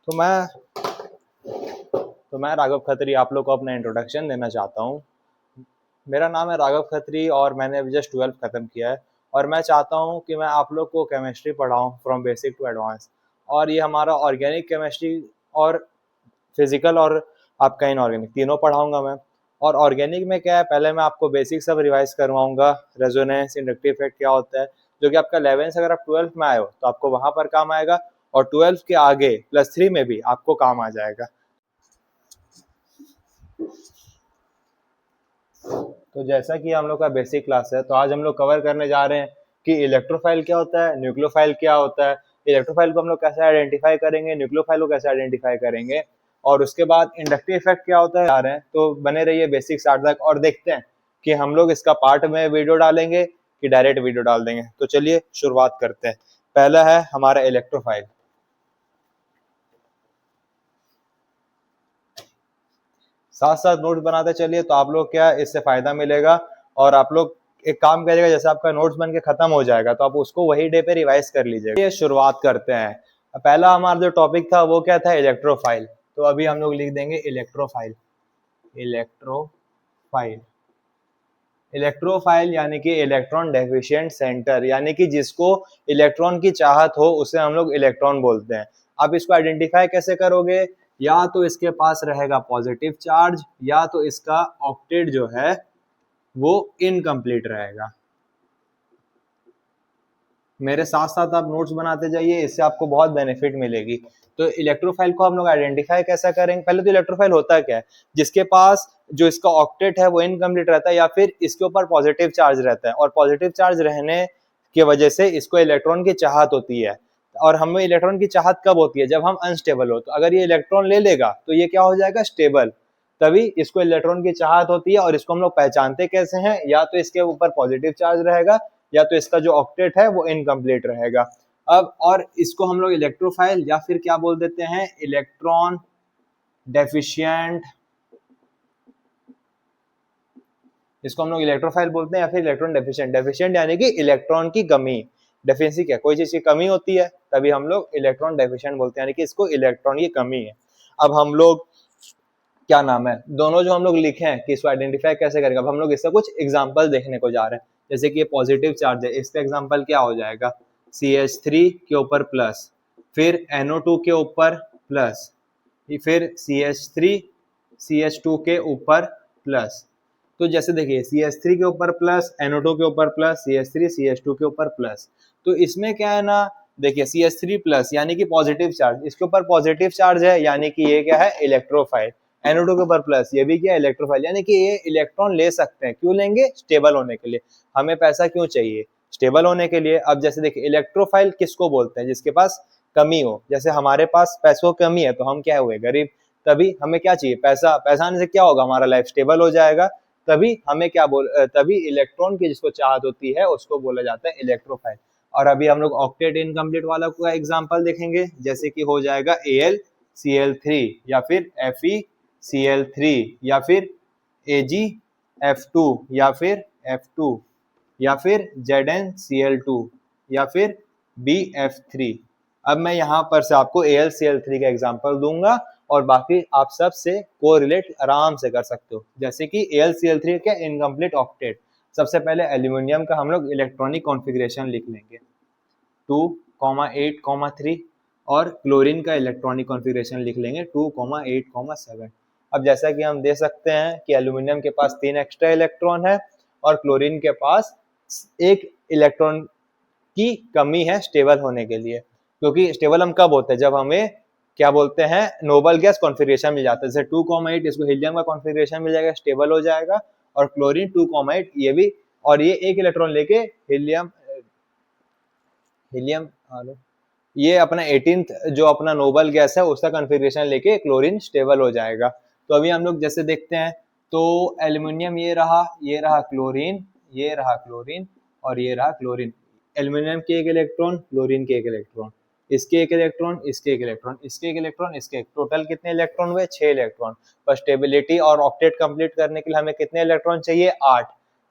तो मैं राघव खत्री आप लोग को अपना इंट्रोडक्शन देना चाहता हूँ। मेरा नाम है राघव खत्री और मैंने अभी जस्ट 12th ख़त्म किया है और मैं चाहता हूँ कि मैं आप लोग को केमिस्ट्री पढ़ाऊँ फ्रॉम बेसिक टू एडवांस। और ये हमारा ऑर्गेनिक केमिस्ट्री और फिजिकल और आपका इनऑर्गेनिक तीनों पढ़ाऊँगा मैं। और ऑर्गेनिक में क्या है, पहले मैं आपको बेसिक सब रिवाइज करवाऊँगा। रेजोनेंस, इंडक्टिव इफेक्ट क्या होता है, जो कि आपका 11th अगर आप 12th में आए हो तो आपको वहाँ पर काम आएगा और 12th के आगे +3 में भी आपको काम आ जाएगा। तो जैसा कि हम लोग का बेसिक क्लास है, तो आज हम लोग कवर करने जा रहे हैं कि इलेक्ट्रोफाइल क्या होता है, न्यूक्लियोफाइल क्या होता है, इलेक्ट्रोफाइल को हम लोग कैसे आइडेंटिफाई करेंगे, न्यूक्लियोफाइल को कैसे आइडेंटिफाई करेंगे, और उसके बाद इंडक्टिव इफेक्ट क्या होता है आ रहे हैं। तो बने रहिए बेसिक स्टार्ट तक और देखते हैं कि हम लोग इसका पार्ट में वीडियो डालेंगे कि डायरेक्ट वीडियो डाल देंगे। तो चलिए शुरुआत करते हैं। पहला है हमारा इलेक्ट्रोफाइल। साथ साथ नोट्स बनाते चलिए, तो आप लोग क्या इससे फायदा मिलेगा। और आप लोग एक काम करिएगा, जैसे आपका नोट्स बन के खत्म हो जाएगा तो आप उसको वही डे पे रिवाइज कर लीजिएगा। ये शुरुआत करते हैं। पहला हमारा जो टॉपिक था वो क्या था, इलेक्ट्रोफाइल। तो अभी हम लोग लिख देंगे इलेक्ट्रोफाइल। इलेक्ट्रोफाइल इलेक्ट्रोफाइल यानी कि इलेक्ट्रॉन डेफिशिएंट सेंटर, यानी कि जिसको इलेक्ट्रॉन की चाहत हो उसे हम लोग इलेक्ट्रॉन बोलते हैं। आप इसको आइडेंटिफाई कैसे करोगे, या तो इसके पास रहेगा पॉजिटिव चार्ज या तो इसका ऑक्टेट जो है वो इनकम्प्लीट रहेगा। मेरे साथ साथ आप नोट्स बनाते जाइए, इससे आपको बहुत बेनिफिट मिलेगी। तो इलेक्ट्रोफाइल को हम लोग आइडेंटिफाई कैसा करेंगे, पहले तो इलेक्ट्रोफाइल होता क्या है, जिसके पास जो इसका ऑक्टेट है वो इनकम्प्लीट रहता है या फिर इसके ऊपर पॉजिटिव चार्ज रहता है, और पॉजिटिव चार्ज रहने की वजह से इसको इलेक्ट्रॉन की चाहत होती है। और हमें इलेक्ट्रॉन की चाहत कब होती है, जब हम अनस्टेबल हो। तो अगर ये इलेक्ट्रॉन ले लेगा तो ये क्या हो जाएगा, स्टेबल। तभी इसको इलेक्ट्रॉन की चाहत होती है। और इसको हम लोग पहचानते कैसे हैं, या तो इसके ऊपर पॉजिटिव चार्ज रहेगा या तो इसका जो ऑक्टेट है वो इनकम्प्लीट रहेगा। अब और इसको हम लोग इलेक्ट्रोफाइल या फिर क्या बोल देते हैं, इलेक्ट्रॉन डेफिशिएंट। इसको हम लोग इलेक्ट्रोफाइल बोलते हैं या फिर इलेक्ट्रॉन डेफिशिएंट। डेफिशिएंट यानी कि इलेक्ट्रॉन की कमी। डेफिशिएंसी क्या, कोई चीज की कमी होती है, तभी हम लोग इलेक्ट्रॉन डेफिशिएंट बोलते हैं, यानी कि इसको इलेक्ट्रॉन की कमी है। अब हम लोग क्या नाम है, दोनों जो हम लोग लिखे हैं कि इसको आइडेंटिफाई कैसे करेंगे, अब हम लोग इसका कुछ एग्जांपल देखने को जा रहे हैं। जैसे कि ये पॉजिटिव चार्ज है, इसका एग्जांपल क्या हो जाएगा, CH3 के ऊपर प्लस, फिर NO2 के ऊपर प्लस, फिर CH3 CH2 के ऊपर प्लस। तो जैसे देखिए CH3 के ऊपर प्लस, NO2 के ऊपर प्लस, CH3 CH2 के ऊपर प्लस। तो इसमें क्या है ना, देखिए CH3 प्लस यानी कि पॉजिटिव चार्ज, इसके ऊपर पॉजिटिव चार्ज है यानी कि ये क्या है, इलेक्ट्रोफाइल। NO2 के ऊपर प्लस, ये भी क्या, इलेक्ट्रोफाइल, यानी कि ये इलेक्ट्रॉन ले सकते हैं। क्यों लेंगे, स्टेबल होने के लिए। हमें पैसा क्यों चाहिए, स्टेबल होने के लिए। अब जैसे देखिए इलेक्ट्रोफाइल किसको बोलते हैं, जिसके पास कमी हो। जैसे हमारे पास पैसों की कमी है तो हम क्या हुए, गरीब। तभी हमें क्या चाहिए, पैसा। पैसा आने से क्या होगा, हमारा लाइफ स्टेबल हो जाएगा। तभी हमें क्या तभी इलेक्ट्रॉन की जिसको चाहत होती है उसको बोला जाता है इलेक्ट्रोफाइल। और अभी हम लोग ऑक्टेट इनकम्प्लीट वाला का एग्जांपल देखेंगे, जैसे कि हो जाएगा AlCl3 या फिर FeCl3 या फिर AgF2 या फिर F2 या फिर ZnCl2 या फिर BF3। अब मैं यहाँ पर से आपको AlCl3 का एग्जांपल दूंगा और बाकी आप सब से कोरिलेट आराम से कर सकते हो। जैसे कि AlCl3 का इनकम्प्लीट ऑक्टेट, सबसे पहले एल्यूमिनियम का हम लोग इलेक्ट्रॉनिक कॉन्फ़िगरेशन लिख लेंगे 2,8,3, और क्लोरीन का इलेक्ट्रॉनिक कॉन्फ़िगरेशन लिख लेंगे 2,8,7। अब जैसा कि हम देख सकते हैं कि एल्यूमिनियम के पास 3 एक्स्ट्रा इलेक्ट्रॉन है और क्लोरीन के पास एक इलेक्ट्रॉन की कमी है स्टेबल होने के लिए। क्योंकि स्टेबल हम कब होते हैं, जब हमें क्या बोलते हैं, नोबल गैस कॉन्फ़िगरेशन मिल जाता है। जैसे 2,8 इसको हीलियम का कॉन्फ़िगरेशन मिल जाएगा, स्टेबल हो जाएगा। और क्लोरीन 2,8 ये भी, और ये एक इलेक्ट्रॉन लेके हीलियम हीलियम ये अपना 18th जो अपना नोबल गैस है उसका कॉन्फ़िगरेशन लेके क्लोरीन स्टेबल हो जाएगा। तो अभी हम लोग जैसे देखते हैं, तो एल्यूमिनियम ये रहा क्लोरीन, ये रहा क्लोरीन और ये रहा क्लोरीन। एल्यूमिनियम के एक इलेक्ट्रॉन, क्लोरीन के एक इलेक्ट्रॉन, इसके एक इलेक्ट्रॉन, इसके एक इलेक्ट्रॉन, इसके एक इलेक्ट्रॉन, इसके एक। टोटल कितने इलेक्ट्रॉन हुए, 6 इलेक्ट्रॉन। पर स्टेबिलिटी और ऑक्टेट कंप्लीट करने के लिए हमें कितने इलेक्ट्रॉन चाहिए, 8।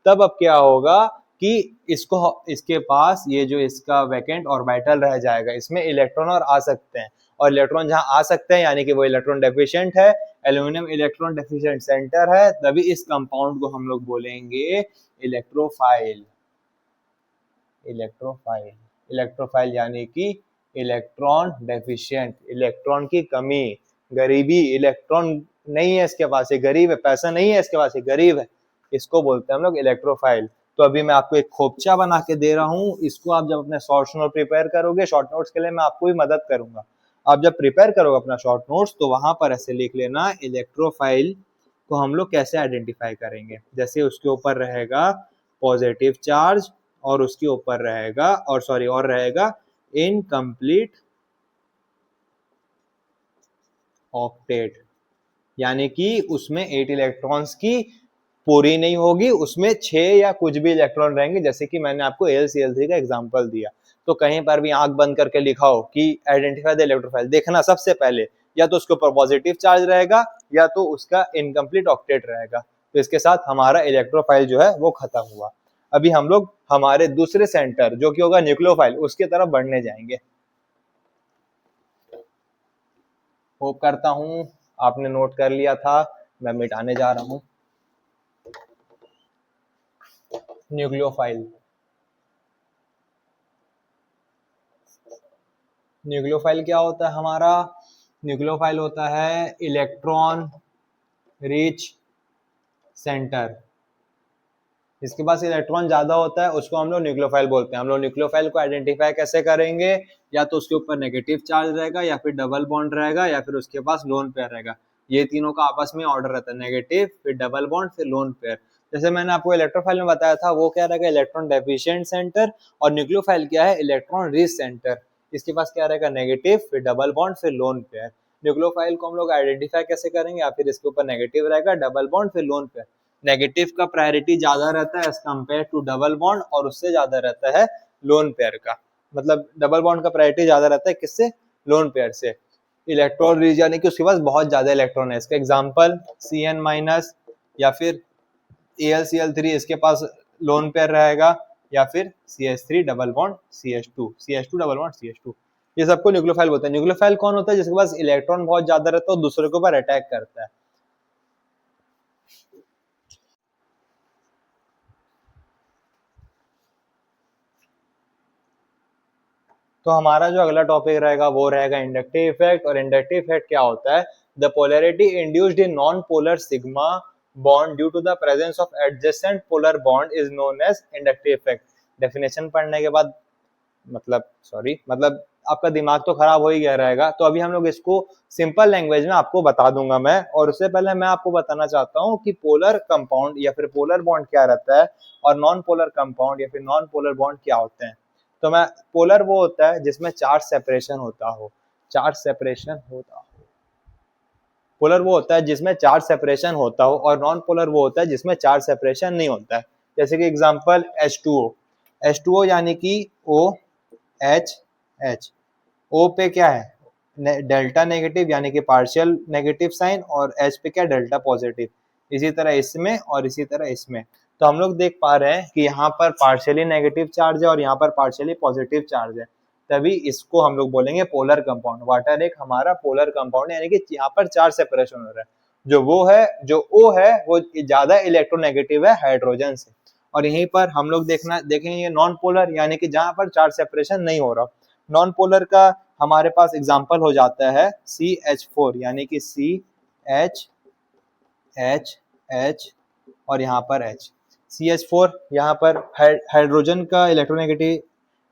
तब अब क्या होगा कि इसको, इसके पास ये जो इसका वैकेंट ऑर्बिटल रह जाएगा, इसमें इलेक्ट्रॉन और आ सकते हैं। और इलेक्ट्रॉन जहां आ सकते हैं यानी कि वो इलेक्ट्रॉन डेफिशिएंट है, एल्यूमिनियम इलेक्ट्रॉन डेफिशिएंट सेंटर है, तभी इस कंपाउंड को हम लोग बोलेंगे इलेक्ट्रोफाइल। इलेक्ट्रोफाइल, इलेक्ट्रोफाइल यानी कि इलेक्ट्रॉन डेफिशिएंट, इलेक्ट्रॉन की कमी, गरीबी, इलेक्ट्रॉन नहीं है इसके पास, ये गरीब है, पैसा नहीं है इसके पास, ये गरीब है, इसको बोलते हैं हम लोग इलेक्ट्रोफाइल। तो अभी मैं आपको एक खोपचा बना के दे रहा हूँ, इसको आप जब अपने शॉर्ट नोट प्रिपेयर करोगे, शॉर्ट नोट्स के लिए मैं आपको भी मदद करूंगा, आप जब प्रिपेयर करोगे अपना शॉर्ट नोट्स तो वहां पर ऐसे लिख लेना इलेक्ट्रोफाइल को हम लोग कैसे आइडेंटिफाई करेंगे। जैसे उसके ऊपर रहेगा पॉजिटिव चार्ज और उसके ऊपर रहेगा और रहेगा इनकम्प्लीट ऑक्टेट, यानी कि उसमें 8 इलेक्ट्रॉन्स की पूरी नहीं होगी, उसमें 6 या कुछ भी इलेक्ट्रॉन रहेंगे, जैसे कि मैंने आपको AlCl3 का एग्जांपल दिया। तो कहीं पर भी आंख बंद करके लिखा हो कि आइडेंटिफाई द इलेक्ट्रोफाइल, देखना सबसे पहले या तो उसके ऊपर पॉजिटिव चार्ज रहेगा या तो उसका इनकम्प्लीट ऑक्टेट रहेगा। तो इसके साथ हमारा इलेक्ट्रोफाइल जो है वो खत्म हुआ। अभी हम लोग हमारे दूसरे सेंटर जो कि होगा न्यूक्लियोफाइल, उसकी तरफ बढ़ने जाएंगे। होप करता हूं आपने नोट कर लिया था, मैं मिटाने जा रहा हूं। न्यूक्लियोफाइल, न्यूक्लियोफाइल क्या होता है हमारा? न्यूक्लियोफाइल होता है इलेक्ट्रॉन रिच सेंटर, जिसके पास इलेक्ट्रॉन ज्यादा होता है उसको हम लोग न्यूक्लियोफाइल बोलते हैं। हम लोग न्यूक्लियोफाइल को आइडेंटिफाई कैसे करेंगे? या तो उसके ऊपर नेगेटिव चार्ज रहेगा या फिर डबल बॉन्ड रहेगा या फिर उसके पास लोन पेयर रहेगा। ये तीनों का आपस में ऑर्डर रहता है, नेगेटिव फिर डबल बॉन्ड फिर लोन पेयर। जैसे मैंने आपको इलेक्ट्रोफाइल में बताया था वो क्या रहेगा, इलेक्ट्रॉन डेफिशिएंट सेंटर, और न्यूक्लियोफाइल क्या है, इलेक्ट्रॉन रिच सेंटर। इसके पास क्या रहेगा, नेगेटिव फिर डबल बॉन्ड फिर लोन पेयर। न्यूक्लियोफाइल को हम लोग आइडेंटिफाई कैसे करेंगे? या फिर इसके ऊपर नेगेटिव रहेगा, डबल बॉन्ड फिर लोन पेयर। नेगेटिव का प्रायोरिटी ज्यादा रहता है as compared to double bond, और उससे ज्यादा रहता है लोन पेयर का। मतलब डबल बॉन्ड का प्रायोरिटी ज्यादा रहता है किससे? लोन पेयर से। इलेक्ट्रॉन रिच यानी कि उसके पास बहुत ज्यादा इलेक्ट्रॉन है। इसका एग्जांपल Cn- या फिर AlCl3, इसके पास लोन पेयर रहेगा, या फिर CH3 double bond CH2 double bond CH2। ये सबको न्यूक्लियोफाइल बोलते हैं। न्यूक्लियोफाइल कौन होता है? जिसके पास इलेक्ट्रॉन बहुत ज्यादा रहता है और दूसरे के ऊपर अटैक करता है। तो हमारा जो अगला टॉपिक रहेगा वो रहेगा इंडक्टिव इफेक्ट। और इंडक्टिव इफेक्ट क्या होता है? The polarity induced in non polar sigma bond due to the presence of adjacent polar bond is known as inductive effect. Definition पढ़ने के बाद मतलब आपका दिमाग तो खराब हो ही गया रहेगा। तो अभी हम लोग इसको सिंपल लैंग्वेज में आपको बता दूंगा मैं। और उससे पहले मैं आपको बताना चाहता हूँ कि पोलर कंपाउंड या फिर पोलर बॉन्ड क्या रहता है और नॉन पोलर कंपाउंड या फिर नॉन पोलर बॉन्ड क्या होते हैं। तो मैं पोलर वो होता है जिसमें चार्ज सेपरेशन होता हो, चार्ज सेपरेशन होता हो। पोलर वो होता है जिसमें चार्ज सेपरेशन होता हो, और नॉन पोलर वो होता है जिसमें चार्ज सेपरेशन नहीं होता है। जैसे कि एग्जांपल H2O यानी कि OH। O पे क्या है, डेल्टा नेगेटिव यानी कि पार्शियल नेगेटिव साइन, और H पे क्या, डेल्टा पॉजिटिव। इसी तरह इसमें और इसी तरह इसमें। तो हम लोग देख पा रहे हैं कि यहाँ पर पार्शियली नेगेटिव चार्ज है और यहाँ पर पार्शियली पॉजिटिव चार्ज है, तभी इसको हम लोग बोलेंगे पोलर कंपाउंड। वाटर एक हमारा पोलर कंपाउंड, यानी कि यहाँ पर चार्ज सेपरेशन हो रहा है। जो O है वो ज्यादा इलेक्ट्रोनेगेटिव है हाइड्रोजन से। और यहीं पर हम लोग देखेंगे नॉन पोलर, यानी कि जहां पर चार्ज सेपरेशन नहीं हो रहा। नॉन पोलर का हमारे पास एग्जाम्पल हो जाता है CH4, यानी कि CH और यहाँ पर H। CH4 यहाँ पर हाइड्रोजन का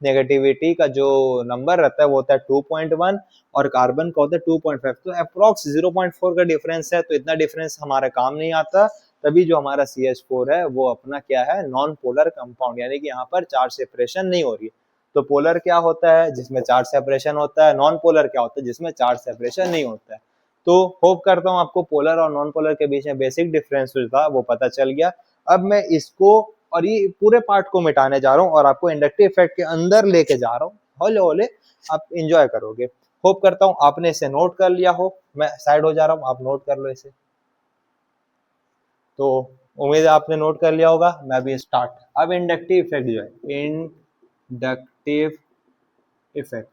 नेगेटिविटी का जो नंबर रहता है वो होता है 2.1, और कार्बन का होता है 2.5। तो अप्रोक्स 0.4 का डिफरेंस है, तो इतना डिफरेंस हमारा काम नहीं आता। तभी जो हमारा CH4 है वो अपना क्या है, नॉन पोलर कंपाउंड, यानी कि यहाँ पर चार्ज सेपरेशन नहीं हो रही है। तो पोलर क्या होता है, जिसमें चार्ज सेपरेशन होता है। नॉन पोलर क्या होता है, जिसमें चार्ज सेपरेशन नहीं होता है। तो होप करता हूँ आपको पोलर और नॉन पोलर के बीच में बेसिक डिफरेंस जो था वो पता चल गया। अब मैं इसको और ये पूरे पार्ट को मिटाने जा रहा हूँ और आपको इंडक्टिव इफेक्ट के अंदर लेके जा रहा हूँ। हौले हौले आप इंजॉय करोगे। होप करता हूँ आपने इसे नोट कर लिया हो। मैं साइड हो जा रहा हूँ, आप नोट कर लो इसे। तो उम्मीद है आपने नोट कर लिया होगा। मैं भी स्टार्ट। अब इंडक्टिव इफेक्ट जो है, इंडक्टिव इफेक्ट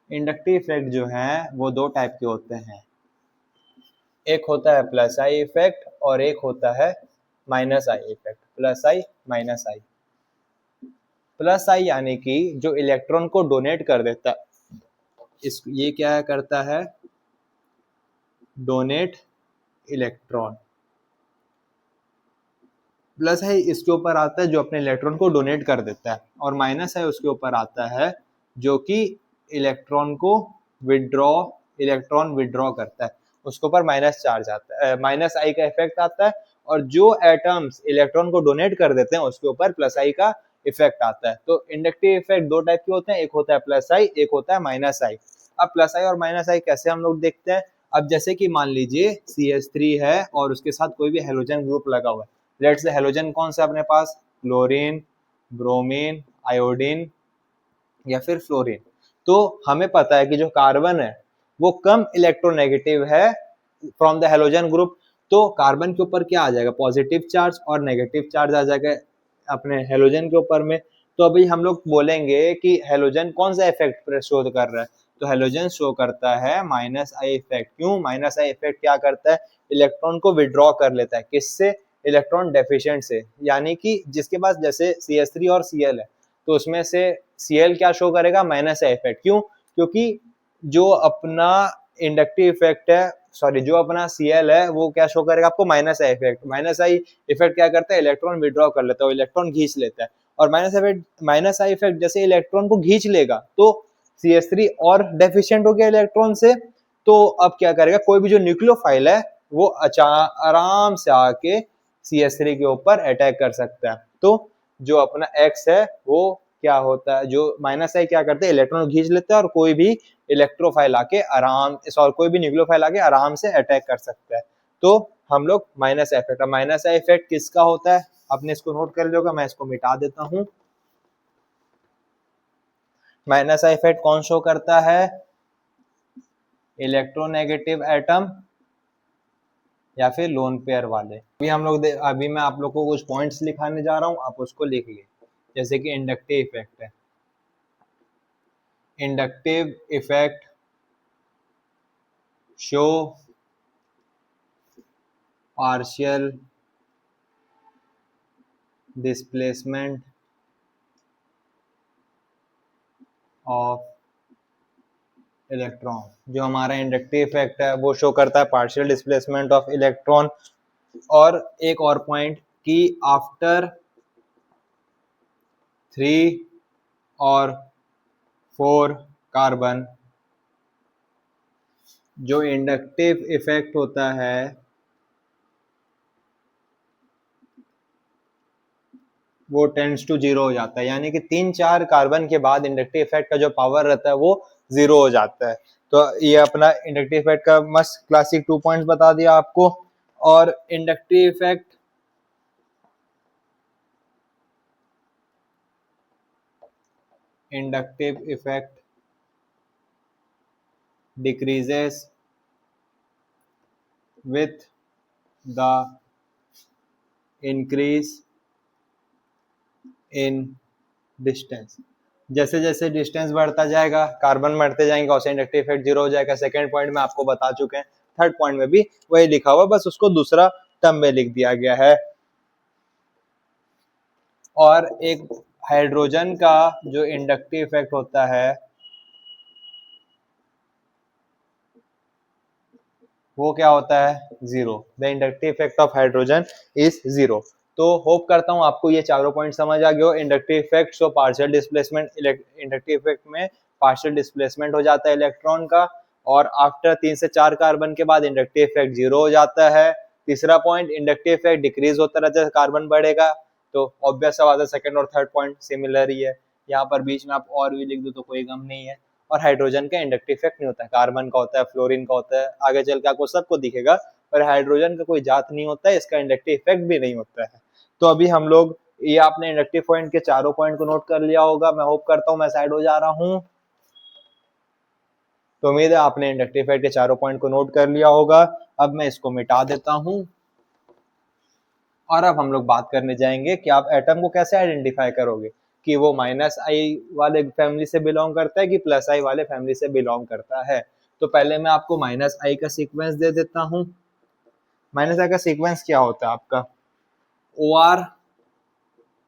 इंडक्टिव इफेक्ट जो है वो दो टाइप के होते हैं, एक होता है प्लस आई इफेक्ट और एक होता है minus I effect. Plus I minus I. Plus I यानी कि जो इलेक्ट्रॉन को डोनेट कर देता है, इस ये क्या करता है, डोनेट इलेक्ट्रॉन। प्लस है इसके ऊपर आता है जो अपने इलेक्ट्रॉन को डोनेट कर देता है, और माइनस है उसके ऊपर आता है जो कि इलेक्ट्रॉन विड्रॉ करता है, उसके ऊपर माइनस चार्ज आता है, माइनस आई का इफेक्ट आता है। और जो एटम्स इलेक्ट्रॉन को डोनेट कर देते हैं उसके ऊपर प्लस आई का इफेक्ट आता है। तो इंडक्टिव इफेक्ट दो टाइप के होते हैं, एक होता है प्लस आई, एक होता है माइनस आई। अब प्लस आई और माइनस आई कैसे हम लोग देखते हैं, अब जैसे कि मान लीजिए CH3 है और उसके साथ कोई भी हेलोजन ग्रुप लगा हुआ है। लेट्स से हेलोजन कौन सा अपने पास, क्लोरीन, ब्रोमीन, आयोडीन या फिर फ्लोरीन। तो हमें पता है कि जो कार्बन है वो कम इलेक्ट्रोनेगेटिव है फ्रॉम द हेलोजन ग्रुप। तो कार्बन के ऊपर क्या आ जाएगा, पॉजिटिव चार्ज और नेगेटिव चार्ज आ जाएगा अपने हेलोजन के ऊपर में। तो अभी हम लोग बोलेंगे कि हेलोजन कौन सा इफेक्ट शो कर रहा है, तो हेलोजन शो करता है माइनस आई इफेक्ट। क्यों, माइनस आई इफेक्ट क्या करता है, इलेक्ट्रॉन को विड्रॉ कर लेता है। किससे, इलेक्ट्रॉन डेफिशिएंट से। यानी कि जिसके पास जैसे CH3 और Cl है तो उसमें से Cl क्या शो करेगा, माइनस आई इफेक्ट। क्यों, क्योंकि जो अपना इंडक्टिव इफेक्ट है, सॉरी जो अपना Cl है वो क्या शो करेगा आपको, minus I effect. Minus I effect क्या करता है, इलेक्ट्रॉन विड्रॉ कर लेता है, इलेक्ट्रॉन खींच लेता है। और माइनस आई इफेक्ट जैसे इलेक्ट्रॉन को खींच लेगा तो CH3 और डेफिशिएंट हो गया इलेक्ट्रॉन से। तो अब क्या करेगा, कोई भी जो न्यूक्लियोफाइल है वो आराम से आके CH3 के ऊपर अटैक कर सकता है। तो जो अपना X है वो क्या होता है, जो माइनस आई क्या करते हैं, इलेक्ट्रॉन खींच लेते हैं और कोई भी इलेक्ट्रोफाइल आके कोई भी न्यूक्लियोफाइल आके आराम से अटैक कर सकता है। तो हम लोग minus effect, minus I effect किसका होता है, आपने इसको नोट कर लिया होगा, मैं इसको मिटा देता हूं। माइनस आई इफेक्ट कौन शो करता है, इलेक्ट्रोनेगेटिव एटम या फिर लोन पेयर वाले। अभी मैं आप लोग को कुछ पॉइंट्स लिखाने जा रहा हूं, आप उसको लिख लिए। जैसे कि इंडक्टिव इफेक्ट है, inductive effect show partial displacement of electron. जो हमारा इंडक्टिव इफेक्ट है वो शो करता है पार्शियल डिस्प्लेसमेंट ऑफ इलेक्ट्रॉन। और एक और पॉइंट कि आफ्टर 3 और 4 कार्बन जो इंडक्टिव इफेक्ट होता है वो टेंड्स टू 0 हो जाता है। यानी कि 3-4 कार्बन के बाद इंडक्टिव इफेक्ट का जो पावर रहता है वो 0 हो जाता है। तो ये अपना इंडक्टिव इफेक्ट का मस्त क्लासिक 2 पॉइंट्स बता दिया आपको। और inductive effect decreases with the increase in distance। जैसे जैसे डिस्टेंस बढ़ता जाएगा, कार्बन बढ़ते जाएंगे, और इंडक्टिव इफेक्ट 0 हो जाएगा। सेकंड पॉइंट में आपको बता चुके हैं, थर्ड पॉइंट में भी वही लिखा हुआ, बस उसको दूसरा टर्म में लिख दिया गया है। और एक हाइड्रोजन का जो इंडक्टिव इफेक्ट होता है वो क्या होता है, 0। The inductive effect of hydrogen is 0। तो होप करता हूं आपको ये चारों पॉइंट समझ आ गए हो। Inductive effect so partial displacement, inductive effect में पार्शियल डिस्प्लेसमेंट हो जाता है इलेक्ट्रॉन का, और आफ्टर 3 से 4 कार्बन के बाद इंडक्टिव इफेक्ट 0 हो जाता है। तीसरा पॉइंट, इंडक्टिव इफेक्ट डिक्रीज होता रहता है, कार्बन बढ़ेगा। तो ऑब्वियस सा बात है, सेकंड और थर्ड पॉइंट सिमिलर ही है। यहाँ पर बीच में आप और भी लिख दो तो कोई गम नहीं है। और हाइड्रोजन का इंडक्टिव इफेक्ट नहीं होता है, कार्बन का होता है, फ्लोरीन का होता है, आगे चल के आपको सबको दिखेगा। पर हाइड्रोजन का कोई जात नहीं होता है, इसका इंडक्टिव इफेक्ट भी नहीं होता है। तो अभी हम लोग ये आपने इंडक्टिव पॉइंट के चारों पॉइंट को नोट कर लिया होगा। मैं होप करता हूँ, मैं साइड हो जा रहा हूँ। तो उम्मीद है आपने इंडक्टिव इफेक्ट के चारों पॉइंट को नोट कर लिया होगा। अब मैं इसको मिटा देता हूँ और अब हम लोग बात करने जाएंगे कि आप एटम को कैसे आइडेंटिफाई करोगे। कि वो माइनस आई वाले फैमिली से बिलोंग करता है कि प्लस आई वाले फैमिली से बिलोंग करता है। तो पहले मैं आपको माइनस आई का सीक्वेंस दे देता हूँ। माइनस आई का सीक्वेंस क्या होता है आपका, ओ आर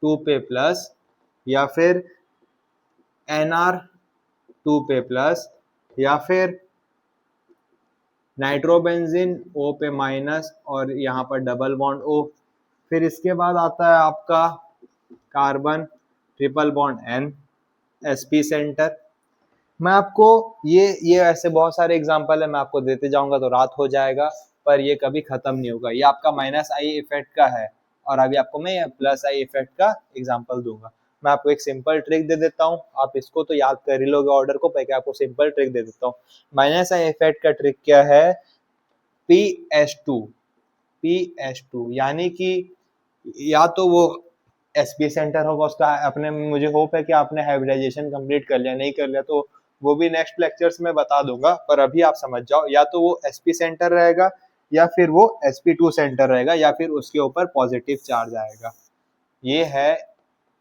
2 पे प्लस या फिर एन आर 2 पे प्लस या फिर नाइट्रोबेंजीन O पे माइनस और यहाँ पर डबल बॉन्ड O। फिर इसके बाद आता है आपका carbon triple bond N sp centre. मैं आपको ये ऐसे बहुत सारे एग्जांपल है, मैं आपको देते जाऊंगा तो रात हो जाएगा, पर ये कभी खत्म नहीं होगा। ये आपका माइनस आई इफेक्ट का है और अभी आपको मैं प्लस आई इफेक्ट का एग्जांपल दूंगा। मैं आपको एक सिंपल ट्रिक दे देता हूँ, आप इसको तो याद कर ही लोगे ऑर्डर को, पर आपको सिंपल ट्रिक दे देता हूँ। माइनस आई इफेक्ट का ट्रिक क्या है, PH2 यानी कि या तो वो sp सेंटर होगा उसका, अपने मुझे होप है कि आपने हाइब्रिडाइजेशन कंप्लीट कर लिया, नहीं कर लिया तो वो भी नेक्स्ट लेक्चर्स में बता दूंगा, पर अभी आप समझ जाओ या तो वो sp सेंटर रहेगा या फिर वो sp2 सेंटर रहेगा या फिर उसके ऊपर पॉजिटिव चार्ज आएगा। ये है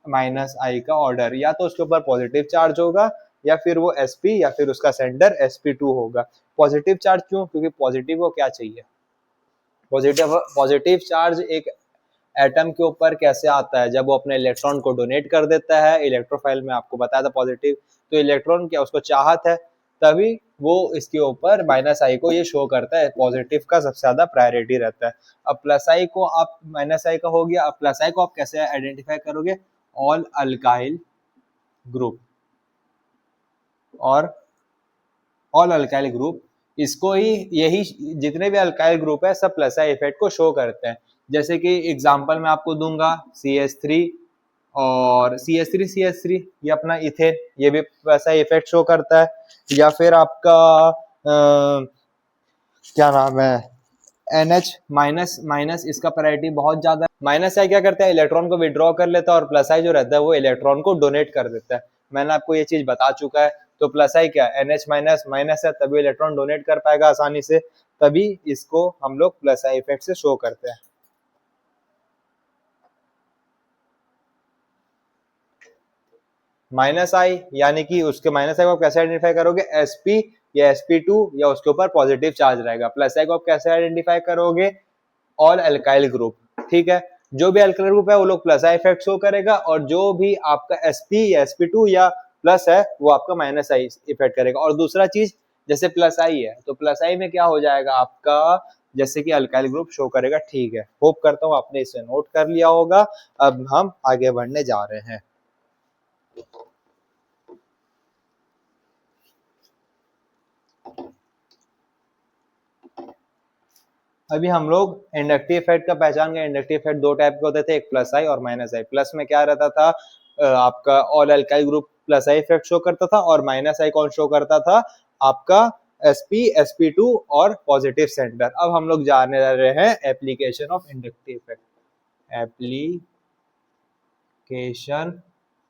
माइनस आई का ऑर्डर, या तो उसके ऊपर पॉजिटिव चार्ज होगा या फिर वो sp या फिर उसका सेंटर sp2 होगा। पॉजिटिव चार्ज क्यों, क्योंकि पॉजिटिव को क्या चाहिए, पॉजिटिव चार्ज एक एटम के ऊपर कैसे आता है, जब वो अपने इलेक्ट्रॉन को डोनेट कर देता है। इलेक्ट्रोफाइल में आपको बताया था पॉजिटिव, तो इलेक्ट्रॉन क्या उसको चाहत है, तभी वो इसके ऊपर माइनस आई को ये शो करता है, पॉजिटिव का सबसे ज्यादा प्रायोरिटी रहता है। अब प्लस आई को आप, माइनस आई का हो गया, अब प्लस आई को आप कैसे आइडेंटिफाई करोगे, ऑल अल्काइल ग्रुप और ऑल अल्काइल ग्रुप, इसको ही यही जितने भी अल्काइल ग्रुप है सब प्लस आई इफेक्ट को शो करते हैं। जैसे कि एग्जांपल मैं आपको दूंगा CH3 और CH3 ये अपना इथेन, ये भी प्लस आई इफेक्ट शो करता है। या फिर आपका क्या नाम है NH माइनस माइनस, इसका प्रायोरिटी बहुत ज्यादा है। माइनस आई क्या करता है, इलेक्ट्रॉन को विड्रॉ कर लेता है और प्लस आई जो रहता है वो इलेक्ट्रॉन को डोनेट कर देता है। मैंने आपको ये चीज बता चुका है। तो प्लस आई क्या, NH माइनस माइनस है तभी इलेक्ट्रॉन डोनेट कर पाएगा आसानी से, तभी इसको हम लोग प्लस आई इफेक्ट से शो करते हैं। माइनस आई यानी कि उसके माइनस आई को आप कैसे आइडेंटिफाई करोगे, sp या sp2 या उसके ऊपर पॉजिटिव चार्ज रहेगा। प्लस आई को आप कैसे आइडेंटिफाई करोगे, ऑल अल्काइल ग्रुप, ठीक है। जो भी अल्काइल ग्रुप है वो लोग प्लस आई इफेक्ट शो करेगा और जो भी आपका sp या sp2 या प्लस है वो आपका माइनस आई इफेक्ट करेगा। और दूसरा चीज, जैसे प्लस आई है तो प्लस आई में क्या हो जाएगा आपका, जैसे कि अल्काइल ग्रुप शो करेगा, ठीक है। होप करता हूँ आपने इसे नोट कर लिया होगा। अब हम आगे बढ़ने जा रहे हैं। अभी हम लोग इंडक्टिव इफेक्ट का पहचान गए। इंडक्टिव इफेक्ट दो टाइप के होते थे, एक प्लस आई और माइनस आई। प्लस में क्या रहता था, आपका all alkyl group plus I effect show करता था और माइनस आई कौन शो करता था, आपका sp sp2 और पॉजिटिव सेंटर। अब हम लोग जाने रहे हैं application of inductive effect. Application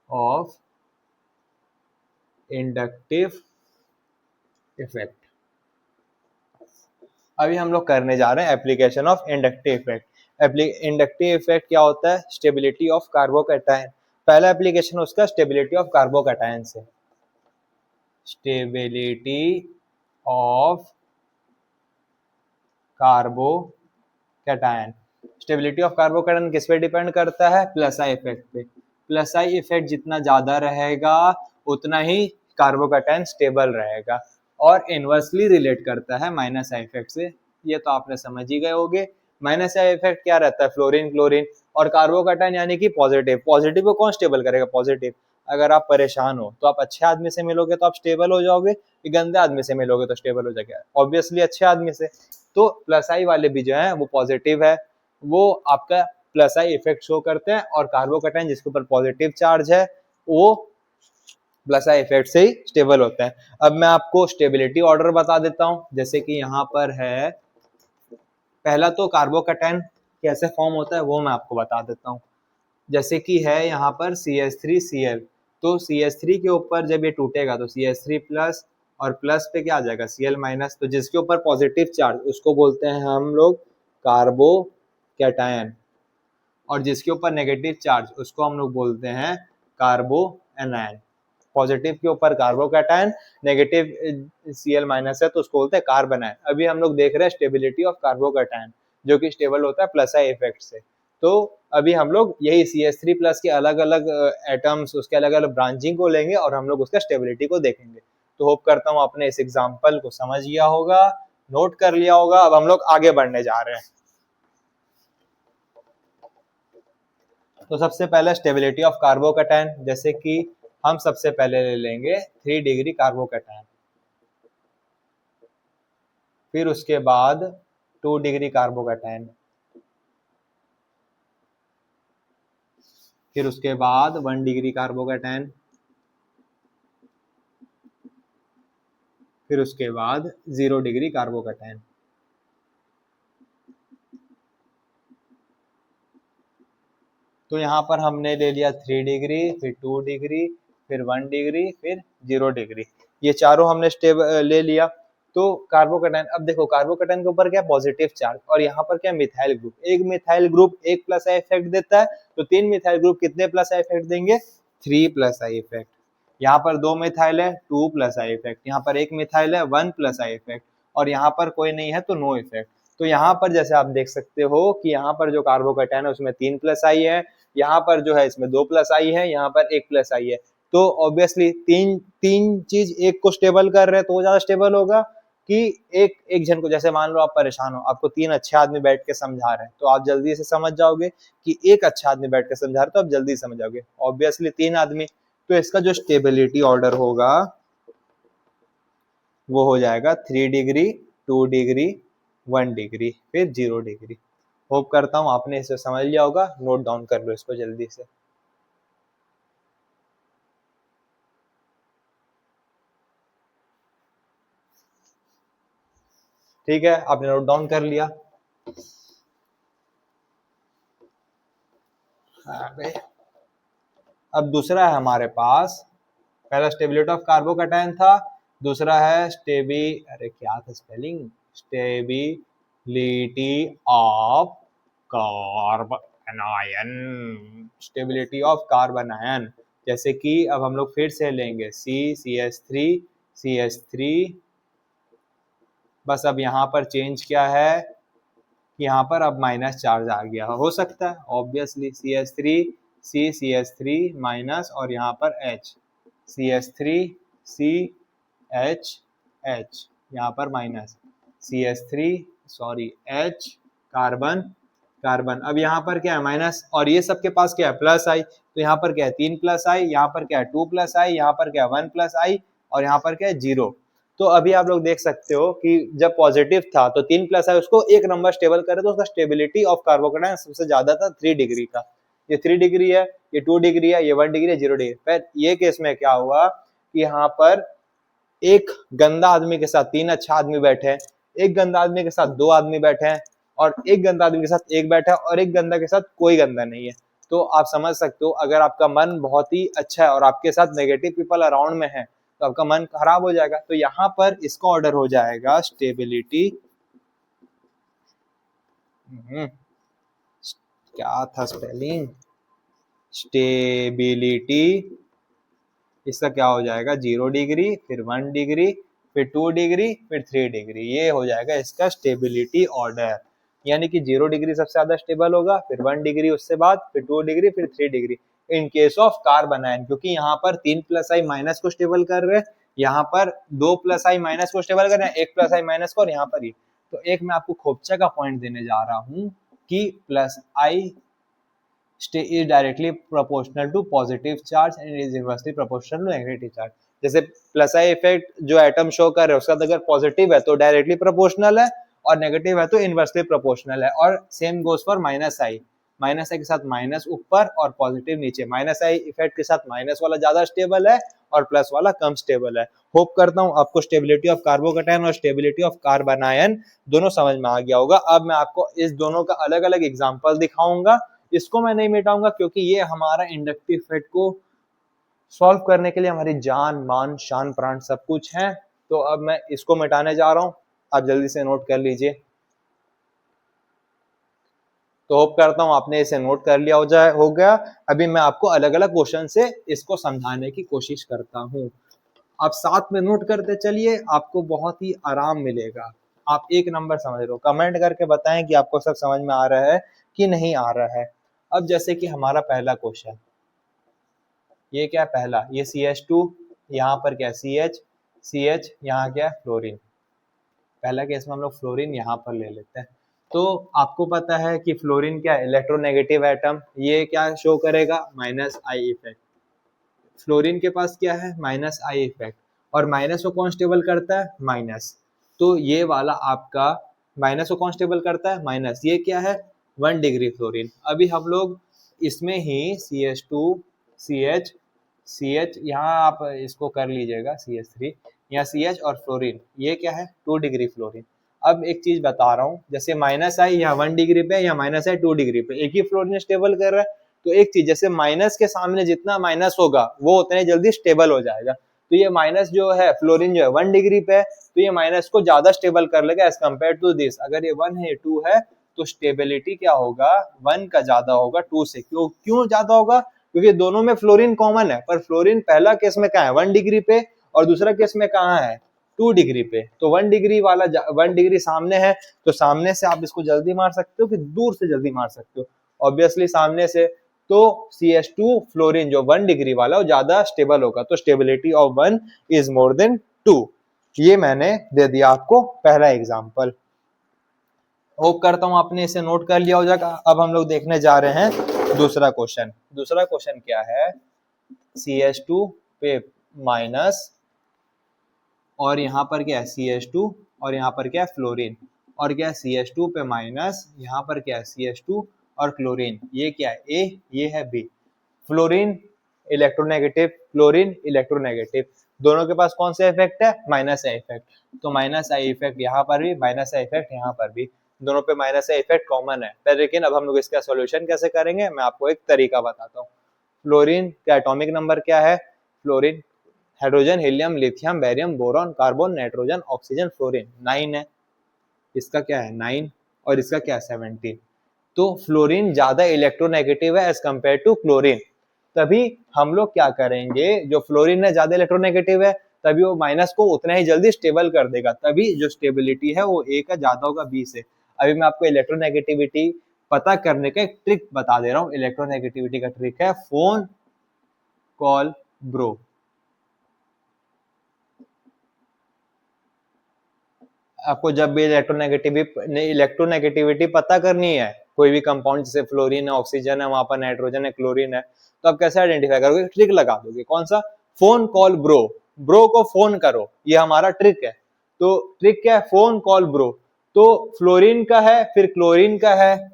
of inductive effect. अभी हम लोग करने जा रहे हैं application of inductive effect. Inductive effect क्या होता है, स्टेबिलिटी ऑफ कार्बोकैटायन। पहला एप्लीकेशन उसका स्टेबिलिटी ऑफ कार्बोकैटायन से। Stability of carbocation, stability of carbocation किस पे डिपेंड करता है, प्लस आई इफेक्ट पे। प्लस आई इफेक्ट जितना ज्यादा रहेगा उतना ही कार्बोकैटायन स्टेबल रहेगा और इनवर्सली रिलेट करता है माइनस आई इफेक्ट से। ये तो आपने समझ ही गए होंगे। माइनस आई इफेक्ट क्या रहता है, फ्लोरीन क्लोरीन और कार्बोकैटायन यानी कि पॉजिटिव। पॉजिटिव को कौन स्टेबल करेगा, पॉजिटिव। अगर आप परेशान हो तो आप अच्छे आदमी से मिलोगे तो आप स्टेबल हो जाओगे, गंदे आदमी से मिलोगे तो स्टेबल हो जाएगा, ऑब्वियसली अच्छे आदमी से। तो प्लस आई वाले भी जो है वो पॉजिटिव है, वो आपका प्लस आई इफेक्ट शो करते हैं और कार्बोकैटायन जिसके ऊपर पॉजिटिव चार्ज है वो प्लस आई इफेक्ट से ही स्टेबल होता है। अब मैं आपको स्टेबिलिटी ऑर्डर बता देता हूं, जैसे कि यहाँ पर है, पहला तो कार्बोकैटायन कैसे फॉर्म होता है वो मैं आपको बता देता हूँ। जैसे कि है यहाँ पर CH3Cl, तो CH3 के ऊपर जब ये टूटेगा तो CH3 प्लस और प्लस पे क्या आ जाएगा, Cl माइनस। तो जिसके ऊपर पॉजिटिव चार्ज उसको बोलते हैं हम लोग कार्बोकैटायन और जिसके ऊपर नेगेटिव चार्ज उसको हम लोग बोलते हैं कार्बो एनायन, पॉजिटिव के ऊपर कार्बोकैटायन, नेगेटिव Cl माइनस है तो उसको बोलते हैं कार्बन आयन। अभी हम लोग देख रहे हैं स्टेबिलिटी ऑफ कार्बोकैटायन जो कि स्टेबल होता है प्लस आई इफेक्ट से। तो अभी हम लोग यही CH3 प्लस के अलग अलग एटम्स, उसके अलग अलग ब्रांचिंग को लेंगे और हम लोग उसका स्टेबिलिटी को देखेंगे। तो होप करता हूँ आपने इस एग्जाम्पल को समझ लिया होगा, नोट कर लिया होगा। अब हम लोग आगे बढ़ने जा रहे हैं। तो सबसे पहले स्टेबिलिटी ऑफ कार्बोकैटायन, जैसे कि हम सबसे पहले ले लेंगे 3 डिग्री कार्बोकैटायन, फिर उसके बाद 2 डिग्री कार्बोकैटायन, फिर उसके बाद 1 डिग्री कार्बोकैटायन, फिर उसके बाद 0 डिग्री कार्बोकैटायन। तो यहाँ पर हमने ले लिया 3 डिग्री, फिर 2 डिग्री, फिर 1 डिग्री, फिर 0 डिग्री, ये चारों हमने स्टेप ले लिया। तो कार्बोकैटायन, अब देखो कार्बोकैटायन के ऊपर क्या पॉजिटिव चार्ज और यहाँ पर क्या मिथाइल ग्रुप, एक मिथाइल ग्रुप एक प्लस आई इफेक्ट देता है, तो 3 मिथाइल ग्रुप कितने प्लस आई इफेक्ट देंगे, 3 प्लस आई इफेक्ट। यहाँ पर 2 मिथाइल है 2 प्लस आई इफेक्ट, यहाँ पर 1 मिथाइल है 1 प्लस आई इफेक्ट, और यहाँ पर कोई नहीं है तो नो इफेक्ट। तो यहाँ पर जैसे आप देख सकते हो कि यहाँ पर जो कार्बोकैटायन है उसमें 3 प्लस आई है, यहाँ पर जो है इसमें 2 प्लस आई है, यहाँ पर 1 प्लस आई है। तो ऑब्वियसली तीन तीन चीज एक को स्टेबल कर रहे हैं तो वो ज्यादा स्टेबल होगा कि एक एक जन को। जैसे मान लो आप परेशान हो, आपको 3 अच्छे आदमी बैठ के समझा रहे हैं तो आप जल्दी से समझ जाओगे, कि एक अच्छा आदमी बैठ के समझा रहे तो आप जल्दी समझ जाओगे, ऑब्वियसली 3 आदमी। तो इसका जो स्टेबिलिटी ऑर्डर होगा वो हो जाएगा 3 डिग्री, 2 डिग्री, 1 डिग्री, फिर 0 डिग्री। होप करता हूँ आपने इसे समझ लिया होगा, नोट डाउन कर लो इसको जल्दी से। ठीक है, आपने नोट डाउन कर लिया। अब दूसरा है हमारे पास, पहला स्टेबिलिटी ऑफ कार्बोकैटायन था, दूसरा है अरे क्या था spelling, stability of carbon, stability of carbon ion. जैसे कि अब हम लोग फिर से लेंगे CH3, CH3, बस अब यहाँ पर चेंज क्या है कि यहाँ पर अब माइनस चार्ज आ गया, हो सकता है ऑब्वियसली CH3 CH3 माइनस, और यहाँ पर H CH3 CH H, यहाँ पर minus CH3 sorry H carbon carbon. अब यहाँ पर क्या है माइनस, और ये सबके पास क्या है प्लस आई, तो यहाँ पर क्या है 3 प्लस आई, यहाँ पर क्या है 2 प्लस आई, यहाँ पर क्या है 1 प्लस आई, और यहाँ पर क्या है 0। तो अभी आप लोग देख सकते हो कि जब पॉजिटिव था तो 3 प्लस आई उसको एक नंबर स्टेबल करे, तो उसका स्टेबिलिटी ऑफ कार्बोकैटायन सबसे ज्यादा था 3 डिग्री का। ये 3 डिग्री है, ये 2 डिग्री है, ये 1 डिग्री है, 0 डिग्री। फिर ये केस में क्या हुआ कि यहाँ पर एक गंदा आदमी के साथ 3 अच्छा आदमी बैठे हैं, एक गंदा आदमी के साथ 2 आदमी बैठे हैं, और एक गंदा आदमी के साथ एक बैठा है, और एक गंदा के साथ कोई गंदा नहीं है। तो आप समझ सकते हो अगर आपका मन बहुत ही अच्छा है और आपके साथ नेगेटिव पीपल अराउंड में है तो आपका मन खराब हो जाएगा। तो यहाँ पर इसका ऑर्डर हो जाएगा स्टेबिलिटी, क्या था स्पेलिंग, स्टेबिलिटी, इसका क्या हो जाएगा 0 डिग्री, फिर 1 डिग्री, फिर 2 डिग्री, फिर 3 डिग्री, ये हो जाएगा इसका स्टेबिलिटी ऑर्डर। यानी कि 0 डिग्री सबसे ज्यादा स्टेबल होगा, फिर 1 डिग्री उससे बाद, फिर 2 डिग्री, फिर 3 degree. In case of carbon ion, क्योंकि यहाँ पर 3 प्लस आई माइनस को स्टेबल कर रहे हैं, यहाँ पर 2 प्लस आई माइनस को स्टेबल कर रहे हैं, 1 प्लस आई माइनस को, और यहाँ पर ही। तो एक मैं आपको खोपचा का पॉइंट देने जा रहा हूँ कि plus I is directly proportional to positive charge and is inversely proportional to negative charge। जैसे प्लस आई इफेक्ट जो एटम शो कर रहे हैं उसका अगर पॉजिटिव है तो डायरेक्टली प्रोपोर्शनल है, और नेगेटिव है तो इनवर्सली प्रोपोर्शनल है। और सेम गोज फॉर माइनस आई के साथ माइनस ऊपर और पॉजिटिव नीचे, माइनस आई इफेक्ट के साथ माइनस वाला ज्यादा स्टेबल है और प्लस वाला कम स्टेबल है। होप करता हूँ आपको स्टेबिलिटी ऑफ कार्बोकैटायन और स्टेबिलिटी ऑफ कार्बन आयन दोनों समझ में आ गया होगा। अब मैं आपको इस दोनों का अलग अलग एग्जाम्पल दिखाऊंगा, इसको मैं नहीं मिटाऊंगा क्योंकि ये हमारा इंडक्टिव इफेक्ट को सॉल्व करने के लिए हमारी जान मान शान प्राण सब कुछ है। तो अब मैं इसको मिटाने जा रहा हूं, आप जल्दी से नोट कर लीजिए। तो होप करता हूँ आपने इसे नोट कर लिया हो गया। अभी मैं आपको अलग अलग क्वेश्चन से इसको समझाने की कोशिश करता हूँ। आप साथ में नोट करते चलिए, आपको बहुत ही आराम मिलेगा। आप एक नंबर समझ रहे हो, कमेंट करके बताएं कि आपको सब समझ में आ रहा है कि नहीं आ रहा है। अब जैसे कि हमारा पहला क्वेश्चन, ये क्या पहला, ये CH2, यहाँ पर क्या CH, यहाँ क्या फ्लोरीन। पहला केस में हम लोग फ्लोरीन यहाँ पर ले लेते हैं। तो आपको पता है कि फ्लोरीन क्या इलेक्ट्रोनेगेटिव एटम, ये क्या शो करेगा -I इफेक्ट। फ्लोरीन के पास क्या है -I इफेक्ट, और माइनस को कौन स्टेबल करता है माइनस। तो ये वाला आपका माइनस को कौन स्टेबल करता है माइनस, ये क्या है 1 डिग्री फ्लोरीन। अभी हम लोग इसमें ही CH2 CH यहाँ आप इसको कर लीजिएगा CH3, यहाँ CH और फ्लोरीन, ये क्या है 2 डिग्री फ्लोरीन। अब एक चीज बता रहा हूँ, जैसे -I यहाँ 1 डिग्री पे या -I 2 डिग्री पे, एक ही फ्लोरीन स्टेबल कर रहा है। तो एक चीज, जैसे माइनस के सामने जितना माइनस होगा वो उतने जल्दी स्टेबल हो जाएगा। तो ये माइनस जो है फ्लोरीन जो है 1 डिग्री पे है, तो ये माइनस को ज्यादा स्टेबल कर लेगा एज कम्पेयर टू दिस। अगर ये 1 है 2 है तो स्टेबिलिटी क्या होगा 1 का ज्यादा होगा 2 से। क्यों ज्यादा होगा, क्योंकि दोनों में फ्लोरीन कॉमन है, पर फ्लोरीन पहला केस में क्या है 1 डिग्री पे और दूसरा केस में कहाँ है 2 डिग्री पे। तो 1 डिग्री वाला 1 डिग्री सामने है, तो सामने से आप इसको जल्दी मार सकते हो कि दूर से जल्दी मार सकते हो, ऑब्वियसली सामने से। तो CH2 फ्लोरीन जो 1 डिग्री वाला वो ज्यादा स्टेबल होगा, तो stability of 1 is more then 2। ये मैंने दे दिया आपको पहला एग्जांपल। होप करता हूं आपने इसे नोट कर लिया हो जाएगा। अब हम लोग देखने जा रहे हैं दूसरा क्वेश्चन। दूसरा क्वेश्चन क्या है, CH2 पे माइनस और यहाँ पर क्या है CH2 और यहाँ पर क्या है फ्लोरीन, और क्या है CH2 पे माइनस, यहाँ पर क्या है CH2 और क्लोरीन, ये क्या है A, ये है B। Fluorine electronegative, chlorine electronegative, दोनों के पास कौन सा इफेक्ट है -I इफेक्ट। तो -I इफेक्ट यहाँ पर भी, -I इफेक्ट यहाँ पर भी, दोनों पे -I इफेक्ट कॉमन है। पर लेकिन अब हम लोग इसका सॉल्यूशन कैसे करेंगे, मैं आपको एक तरीका बताता हूँ। फ्लोरीन का एटॉमिक नंबर क्या है, fluorine hydrogen, helium, lithium, barium, boron, carbon, nitrogen, oxygen, fluorine 9 है। इसका क्या है 9 और इसका क्या है 17। तो फ्लोरीन ज्यादा इलेक्ट्रोनेगेटिव है एज कंपेयर टू क्लोरीन। तभी हम लोग क्या करेंगे, जो फ्लोरीन है ज्यादा इलेक्ट्रोनेगेटिव है, तभी वो माइनस को उतना ही जल्दी स्टेबल कर देगा, तभी जो स्टेबिलिटी है वो A का ज्यादा होगा B से। अभी मैं आपको इलेक्ट्रोनेगेटिविटी पता करने का एक ट्रिक बता दे रहा हूँ। इलेक्ट्रोनेगेटिविटी का ट्रिक है फोन कॉल ब्रो। आपको जब भी इलेक्ट्रोनेगेटिविटी पता करनी है, कोई भी कंपाउंड जैसे फ्लोरीन है, ऑक्सीजन है, वहां पर नाइट्रोजन है, क्लोरीन है, तो आप कैसे आइडेंटिफाई करोगे, ट्रिक लगा दोगे। कौन सा, फोन कॉल ब्रो, ब्रो को फोन करो, ये हमारा ट्रिक है। तो ट्रिक क्या है, फोन कॉल ब्रो। तो फ्लोरीन का है, फिर क्लोरीन का है,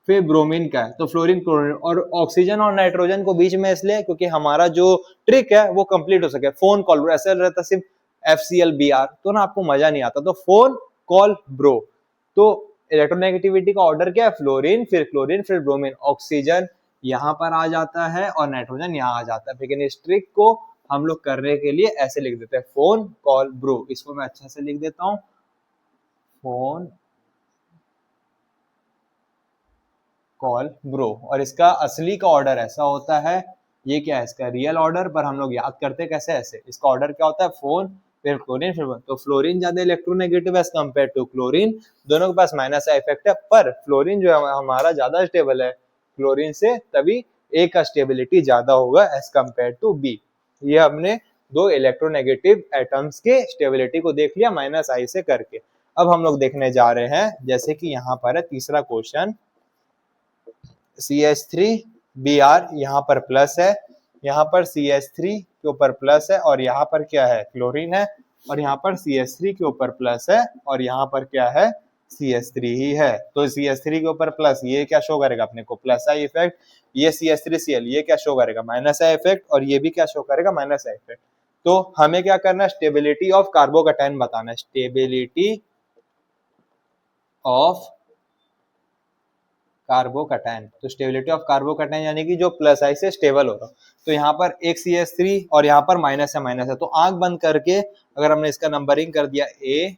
फिर ब्रोमीन का है, तो फ्लोरीन क्लोरीन और ऑक्सीजन और नाइट्रोजन को बीच में इसलिए क्योंकि हमारा जो ट्रिक है वो कंप्लीट हो सके। फोन कॉल, ऐसा रहता सिर्फ FCl Br तो ना आपको मजा नहीं आता। तो फोन कॉल ब्रो। तो इलेक्ट्रोनेगेटिविटी का ऑर्डर क्या है, फ्लोरीन, फिर क्लोरीन, फिर ब्रोमीन, ऑक्सीजन यहाँ पर आ जाता है और नाइट्रोजन यहाँ आ जाता है। लेकिन इस ट्रिक को हम लोग करने के लिए ऐसे लिख देते हैं, फोन कॉल ब्रो। इसको मैं अच्छा से लिख देता हूँ, फोन कॉल ब्रो। और इसका असली का ऑर्डर ऐसा होता है, ये क्या है इसका रियल ऑर्डर, पर हम लोग याद करते कैसे ऐसे। इसका ऑर्डर क्या होता है, फोन फिर क्लोरीन फिर, तो फ्लोरीन ज्यादा electronegative as compared to chlorine, दोनों के पास -I इफेक्ट है, पर फ्लोरीन जो है हमारा ज्यादा स्टेबल है क्लोरीन से, तभी A का स्टेबिलिटी ज्यादा होगा एज कंपेयर टू B। ये हमने दो इलेक्ट्रोनेगेटिव एटम्स के स्टेबिलिटी को देख लिया -I से करके। अब हम लोग देखने जा रहे हैं, जैसे कि यहाँ पर है तीसरा क्वेश्चन, CH3Br यहाँ पर प्लस है, यहाँ पर CH3 के ऊपर प्लस है, और यहाँ पर क्या है क्लोरीन है, और यहाँ पर CH3 के ऊपर प्लस है, और यहाँ पर क्या है CH3 ही है। तो CH3 के ऊपर प्लस, ये क्या शो करेगा अपने को +I इफेक्ट, ये CH3Cl ये क्या शो करेगा -I इफेक्ट, और ये भी क्या शो करेगा -I इफेक्ट। तो हमें क्या करना है, स्टेबिलिटी ऑफ कार्बोकैटायन बताना है, स्टेबिलिटी ऑफ कार्बोकैटायन। तो स्टेबिलिटी ऑफ कार्बोकैटायन यानी कि जो +I से स्टेबल हो रहा। तो यहाँ पर एक CH3 और यहाँ पर माइनस है, तो आंख बंद करके अगर हमने इसका नंबरिंग कर दिया A,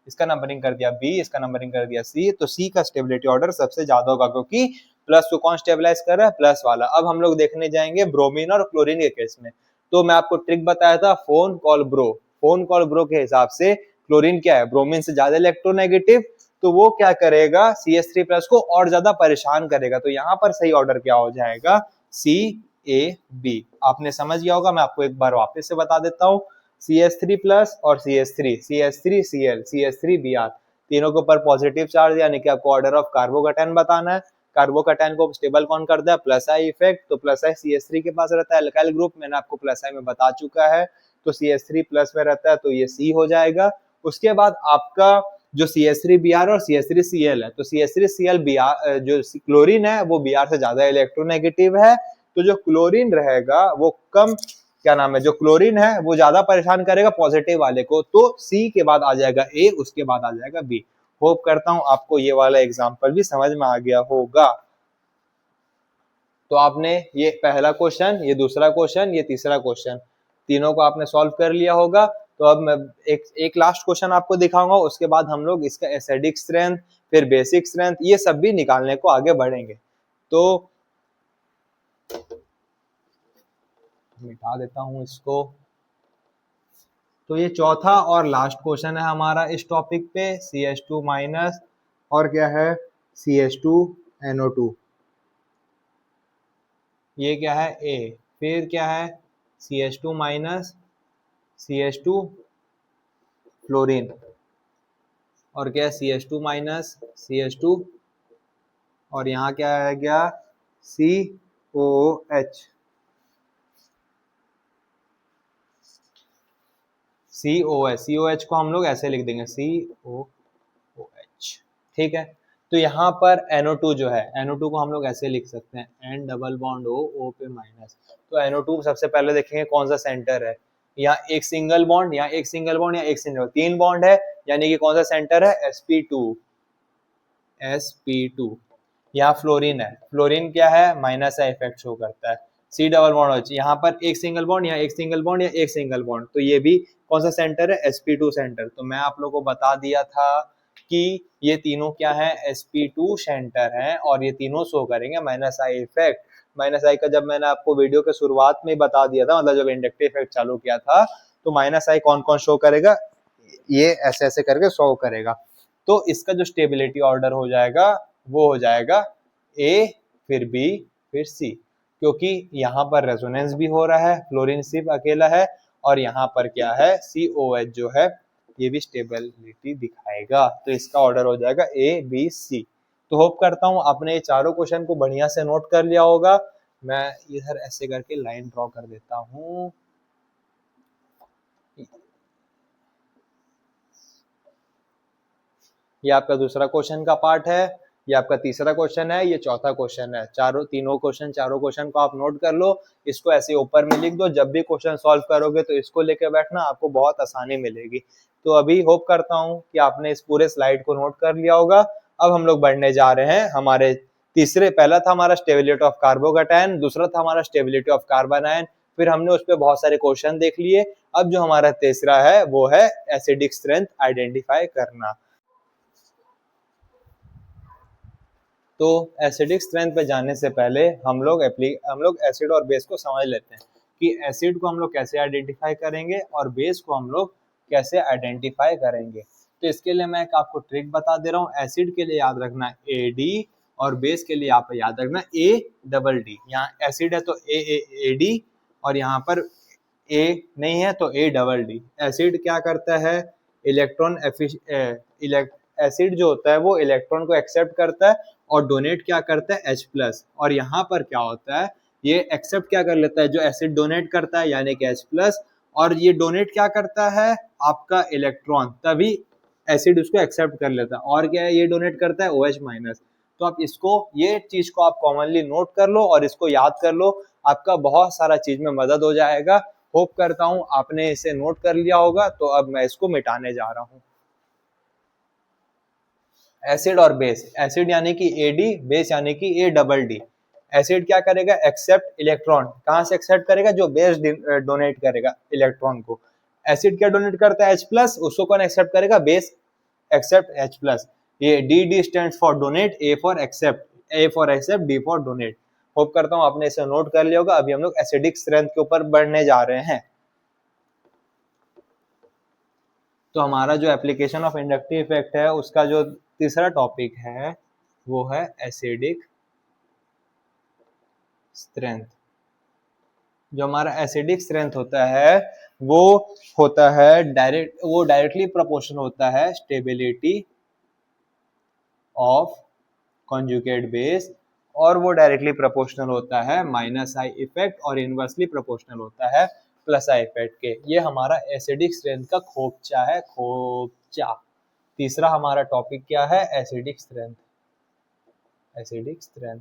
इसका नंबरिंग कर दिया B, इसका नंबरिंग कर दिया C, तो C का स्टेबिलिटी ऑर्डर सबसे ज्यादा होगा क्योंकि प्लस को कौन स्टेबलाइज कर रहा है, प्लस वाला। अब हम लोग देखने जाएंगे ब्रोमीन और क्लोरीन के केस में। तो मैं आपको ट्रिक बताया था phone call bro, phone call bro के हिसाब से क्लोरीन क्या है, ब्रोमीन से ज्यादा इलेक्ट्रोनेगेटिव, तो वो क्या करेगा CH3+ को और ज्यादा परेशान करेगा। तो यहाँ पर सही ऑर्डर क्या हो जाएगा, CAB। आपने समझ गया होगा, मैं आपको एक बार वापस से बता देता हूँ। CH3+ और CH3, CH3Cl, CH3Br, तीनों के ऊपर पॉजिटिव चार्ज, यानी कि आपको ऑर्डर ऑफ कार्बोकैटायन बताना है। कार्बोकैटायन को स्टेबल कौन करता है, प्लस आई इफेक्ट, तो प्लस आई CH3 के पास रहता है, अल्काइल ग्रुप मैंने आपको प्लस आई में बता चुका है, तो CH3+ में रहता है, तो ये C हो जाएगा। उसके बाद आपका जो CH3Br और CH3Cl है, तो CH3Cl Br जो क्लोरीन है वो Br से ज्यादा इलेक्ट्रोनेगेटिव है, तो जो क्लोरीन रहेगा वो कम, क्या नाम है, जो क्लोरीन है वो ज्यादा परेशान करेगा पॉजिटिव वाले को, तो C के बाद आ जाएगा A, उसके बाद आ जाएगा B। होप करता हूं आपको ये वाला एग्जांपल भी समझ में आ गया होगा। तो आपने ये पहला क्वेश्चन, ये दूसरा क्वेश्चन, ये तीसरा क्वेश्चन, तीनों को आपने सॉल्व कर लिया होगा। तो अब मैं एक लास्ट क्वेश्चन आपको दिखाऊंगा, उसके बाद हम लोग इसका एसिडिक स्ट्रेंथ, फिर बेसिक स्ट्रेंथ, ये सब भी निकालने को आगे बढ़ेंगे। तो मिटा देता हूं इसको। तो ये चौथा और लास्ट क्वेश्चन है हमारा इस टॉपिक पे, CH2- और क्या है, CH2NO2। ये क्या है A, फिर क्या है CH2- CH2 फ्लोरीन, और क्या है CH2- CH2, और यहाँ क्या है गया COOH, COH को हम लोग ऐसे लिख देंगे COOH, ठीक है। तो यहाँ पर NO2 जो है, NO2 को हम लोग ऐसे लिख सकते हैं N डबल बॉन्ड O पे माइनस। तो NO2 सबसे पहले देखेंगे कौन सा सेंटर है, यहाँ एक सिंगल बॉन्ड, यहाँ एक सिंगल बॉन्ड, यहाँ एक सिंगल, तीन बॉन्ड है, यानी कि कौन सा सेंटर है, sp2। यहाँ फ्लोरीन है, फ्लोरीन क्या है, माइनस का इफेक्ट शो करता है। C डबल बॉन्ड OH, यहाँ पर एक सिंगल बॉन्ड, यहाँ एक सिंगल बॉन्ड, या एक सिंगल बॉन्ड, तो ये भी कौन सा सेंटर है, sp2 सेंटर। तो मैं आप लोगों को बता दिया था कि ये तीनों क्या है, sp2 सेंटर है, और ये तीनों शो करेंगे माइनस आई इफेक्ट। माइनस आई का जब मैंने आपको वीडियो के शुरुआत में बता दिया था, मतलब जब इंडक्टिव इफेक्ट चालू किया था, तो माइनस आई कौन कौन शो करेगा, ये ऐसे ऐसे करके शो करेगा। तो इसका जो स्टेबिलिटी ऑर्डर हो जाएगा वो हो जाएगा A, फिर B, फिर C, क्योंकि यहाँ पर रेजोनेंस भी हो रहा है, फ्लोरीन सिर्फ अकेला है, और यहाँ पर क्या है COH जो है ये भी स्टेबिलिटी दिखाएगा। तो इसका ऑर्डर हो जाएगा A, B, C। तो होप करता हूँ आपने ये चारों क्वेश्चन को बढ़िया से नोट कर लिया होगा। मैं इधर ऐसे करके लाइन ड्रॉ कर देता हूँ। ये आपका दूसरा क्वेश्चन का पार्ट है, ये आपका तीसरा क्वेश्चन है, ये चौथा क्वेश्चन है। चारों चारों क्वेश्चन को आप नोट कर लो, इसको ऐसे ऊपर में लिख दो, जब भी क्वेश्चन सॉल्व करोगे तो इसको लेके बैठना, आपको बहुत आसानी मिलेगी। तो अभी होप करता हूँ कि आपने इस पूरे स्लाइड को नोट कर लिया होगा। अब हम लोग बढ़ने जा रहे हैं हमारे तीसरे, पहला था हमारा स्टेबिलिटी ऑफ कार्बोकैटायन, दूसरा था हमारा स्टेबिलिटी ऑफ कार्बन आयन, फिर हमने उस पर बहुत सारे क्वेश्चन देख लिए। अब जो हमारा तीसरा है वो है एसिडिक स्ट्रेंथ आइडेंटिफाई करना। तो एसिडिक स्ट्रेंथ पे जाने से पहले हम लोग एसिड और बेस को समझ लेते हैं कि एसिड को हम लोग कैसे आइडेंटिफाई करेंगे और बेस को हम लोग कैसे आइडेंटिफाई करेंगे। तो इसके लिए मैं एक आपको ट्रिक बता दे रहा हूँ। एसिड के लिए याद रखना AD, और बेस के लिए आप याद रखना ADD। यहाँ एसिड है तो AD, और यहाँ पर A नहीं है तो ADD। एसिड क्या करता है, एसिड जो होता है वो इलेक्ट्रॉन को एक्सेप्ट करता है और डोनेट क्या करता है H+। और यहाँ पर क्या होता है, ये एक्सेप्ट क्या कर लेता है, जो एसिड डोनेट करता है यानी कि H+, और ये डोनेट क्या करता है आपका इलेक्ट्रॉन, तभी एसिड उसको एक्सेप्ट कर लेता है। और क्या है, ये डोनेट करता है OH-। तो आप इसको, ये चीज को आप कॉमनली नोट कर लो और इसको याद कर लो, आपका बहुत सारा चीज में मदद हो जाएगा। होप करता हूँ आपने इसे नोट कर लिया होगा। तो अब मैं इसको मिटाने जा रहा हूँ। एसिड और बेस, एसिड यानी कि AD, बेस यानी कि ADD। एसिड क्या करेगा, एक्सेप्ट इलेक्ट्रॉन, कहां से एक्सेप्ट करेगा, जो बेस डोनेट करेगा इलेक्ट्रॉन को। एसिड क्या डोनेट करता है H+, उसको कौन एक्सेप्ट करेगा, बेस एक्सेप्ट H प्लस। ये D stands for donate, A for accept, A for accept, D for donate. Hope करता हूँ आपने इसे नोट कर लिया होगा। अभी हम लोग एसिडिक स्ट्रेंथ के ऊपर बढ़ने जा रहे हैं। तो हमारा जो एप्लीकेशन ऑफ इंडक्टिव इफेक्ट है उसका जो तीसरा टॉपिक है वो है एसिडिक स्ट्रेंथ। जो हमारा एसिडिक स्ट्रेंथ होता है वो होता है डायरेक्टली प्रोपोर्शनल होता है स्टेबिलिटी ऑफ कॉन्जुगेट बेस, और वो डायरेक्टली प्रोपोर्शनल होता है माइनस आई इफेक्ट, और इनवर्सली प्रोपोर्शनल होता है प्लस आई इफेक्ट के। ये हमारा एसिडिक स्ट्रेंथ का खोपचा है, खोपचा। तीसरा हमारा टॉपिक क्या है? Acidic strength. Acidic strength,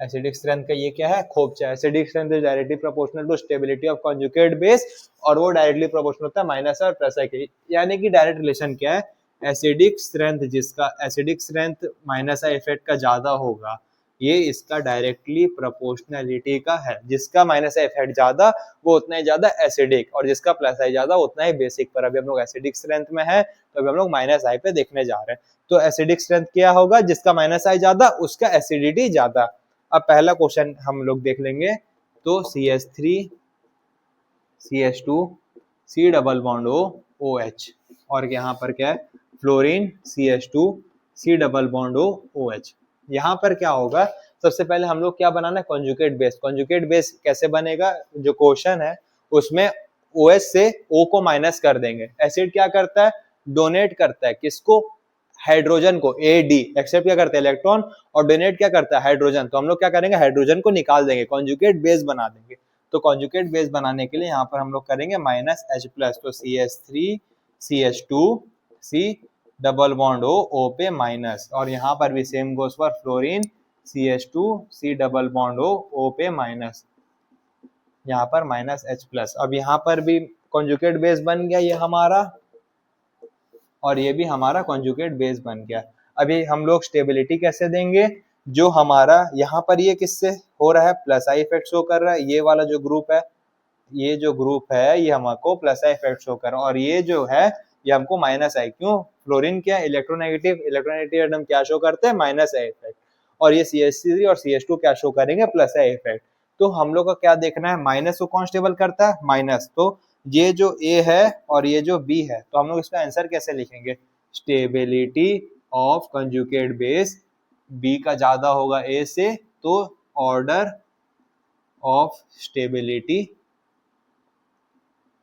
acidic strength का ये क्या है? खोपचा। Acidic strength is directly proportional to stability of conjugate base, और वो डायरेक्टली प्रोपोर्शनल होता है माइनस और प्लस आई के। यानी कि डायरेक्ट रिलेशन क्या है? एसिडिक स्ट्रेंथ जिसका acidic strength minus I effect का ज्यादा होगा, ये इसका डायरेक्टली प्रोपोर्शनलिटी का है। जिसका माइनस आई इफेक्ट ज्यादा वो उतना ही ज्यादा एसिडिक, और जिसका प्लस आई ज्यादा उतना ही बेसिक। पर अभी हम लोग एसिडिक स्ट्रेंथ में है तो अभी हम लोग माइनस आई पे देखने जा रहे हैं। तो एसिडिक स्ट्रेंथ क्या होगा? जिसका माइनस आई ज्यादा उसका एसिडिटी ज्यादा। अब पहला क्वेश्चन हम लोग देख लेंगे। तो CH3 CH2 C double bond O OH, और यहाँ पर क्या है? Fluorine CH2 C double bond O OH। यहाँ पर क्या होगा? सबसे पहले हम लोग क्या बनाना है? Conjugate base. कॉन्जुगेट बेस कैसे बनेगा? जो क्वेश्चन है उसमें OH से O को माइनस कर देंगे। एसिड क्या करता है? डोनेट करता है किसको? हाइड्रोजन को। AD एक्सेप्ट क्या करता है? इलेक्ट्रॉन, और डोनेट क्या करता है? हाइड्रोजन। तो हम लोग क्या करेंगे? हाइड्रोजन को निकाल देंगे, कॉन्जुगेट बेस बना देंगे। तो कॉन्जुगेट बेस बनाने के लिए यहाँ पर हम लोग करेंगे माइनस H प्लस। तो CH3 CH2 C double bond O पे माइनस, और यहाँ पर भी same goes for fluorine CH2 C double bond O पे माइनस, यहाँ पर माइनस H प्लस। अब यहाँ पर भी कॉन्जुगेट बेस बन गया ये हमारा, और ये भी हमारा कॉन्जुगेट बेस बन गया। अभी हम लोग स्टेबिलिटी कैसे देंगे? जो हमारा यहाँ पर ये किससे हो रहा है? प्लस आई इफेक्ट शो कर रहा है। ये वाला जो ग्रुप है, ये जो ग्रुप है ये हमको प्लस आई इफेक्ट शो कर रहा है, और ये जो है ये हमको माइनस आई। क्यों? फ्लोरीन क्या? इलेक्ट्रोनेगेटिव। इलेक्ट्रोनेगेटिव एटम क्या शो करते हैं? Minus I effect. और ये CH3 और CH2 क्या शो करेंगे? Plus I effect. तो हम लोग का क्या देखना है? माइनस को कौन स्टेबल करता है? माइनस। तो ये जो A है और ये जो B है, तो हम लोग इसका आंसर कैसे लिखेंगे? Stability of conjugate base B का ज्यादा होगा A से, तो ऑर्डर ऑफ स्टेबिलिटी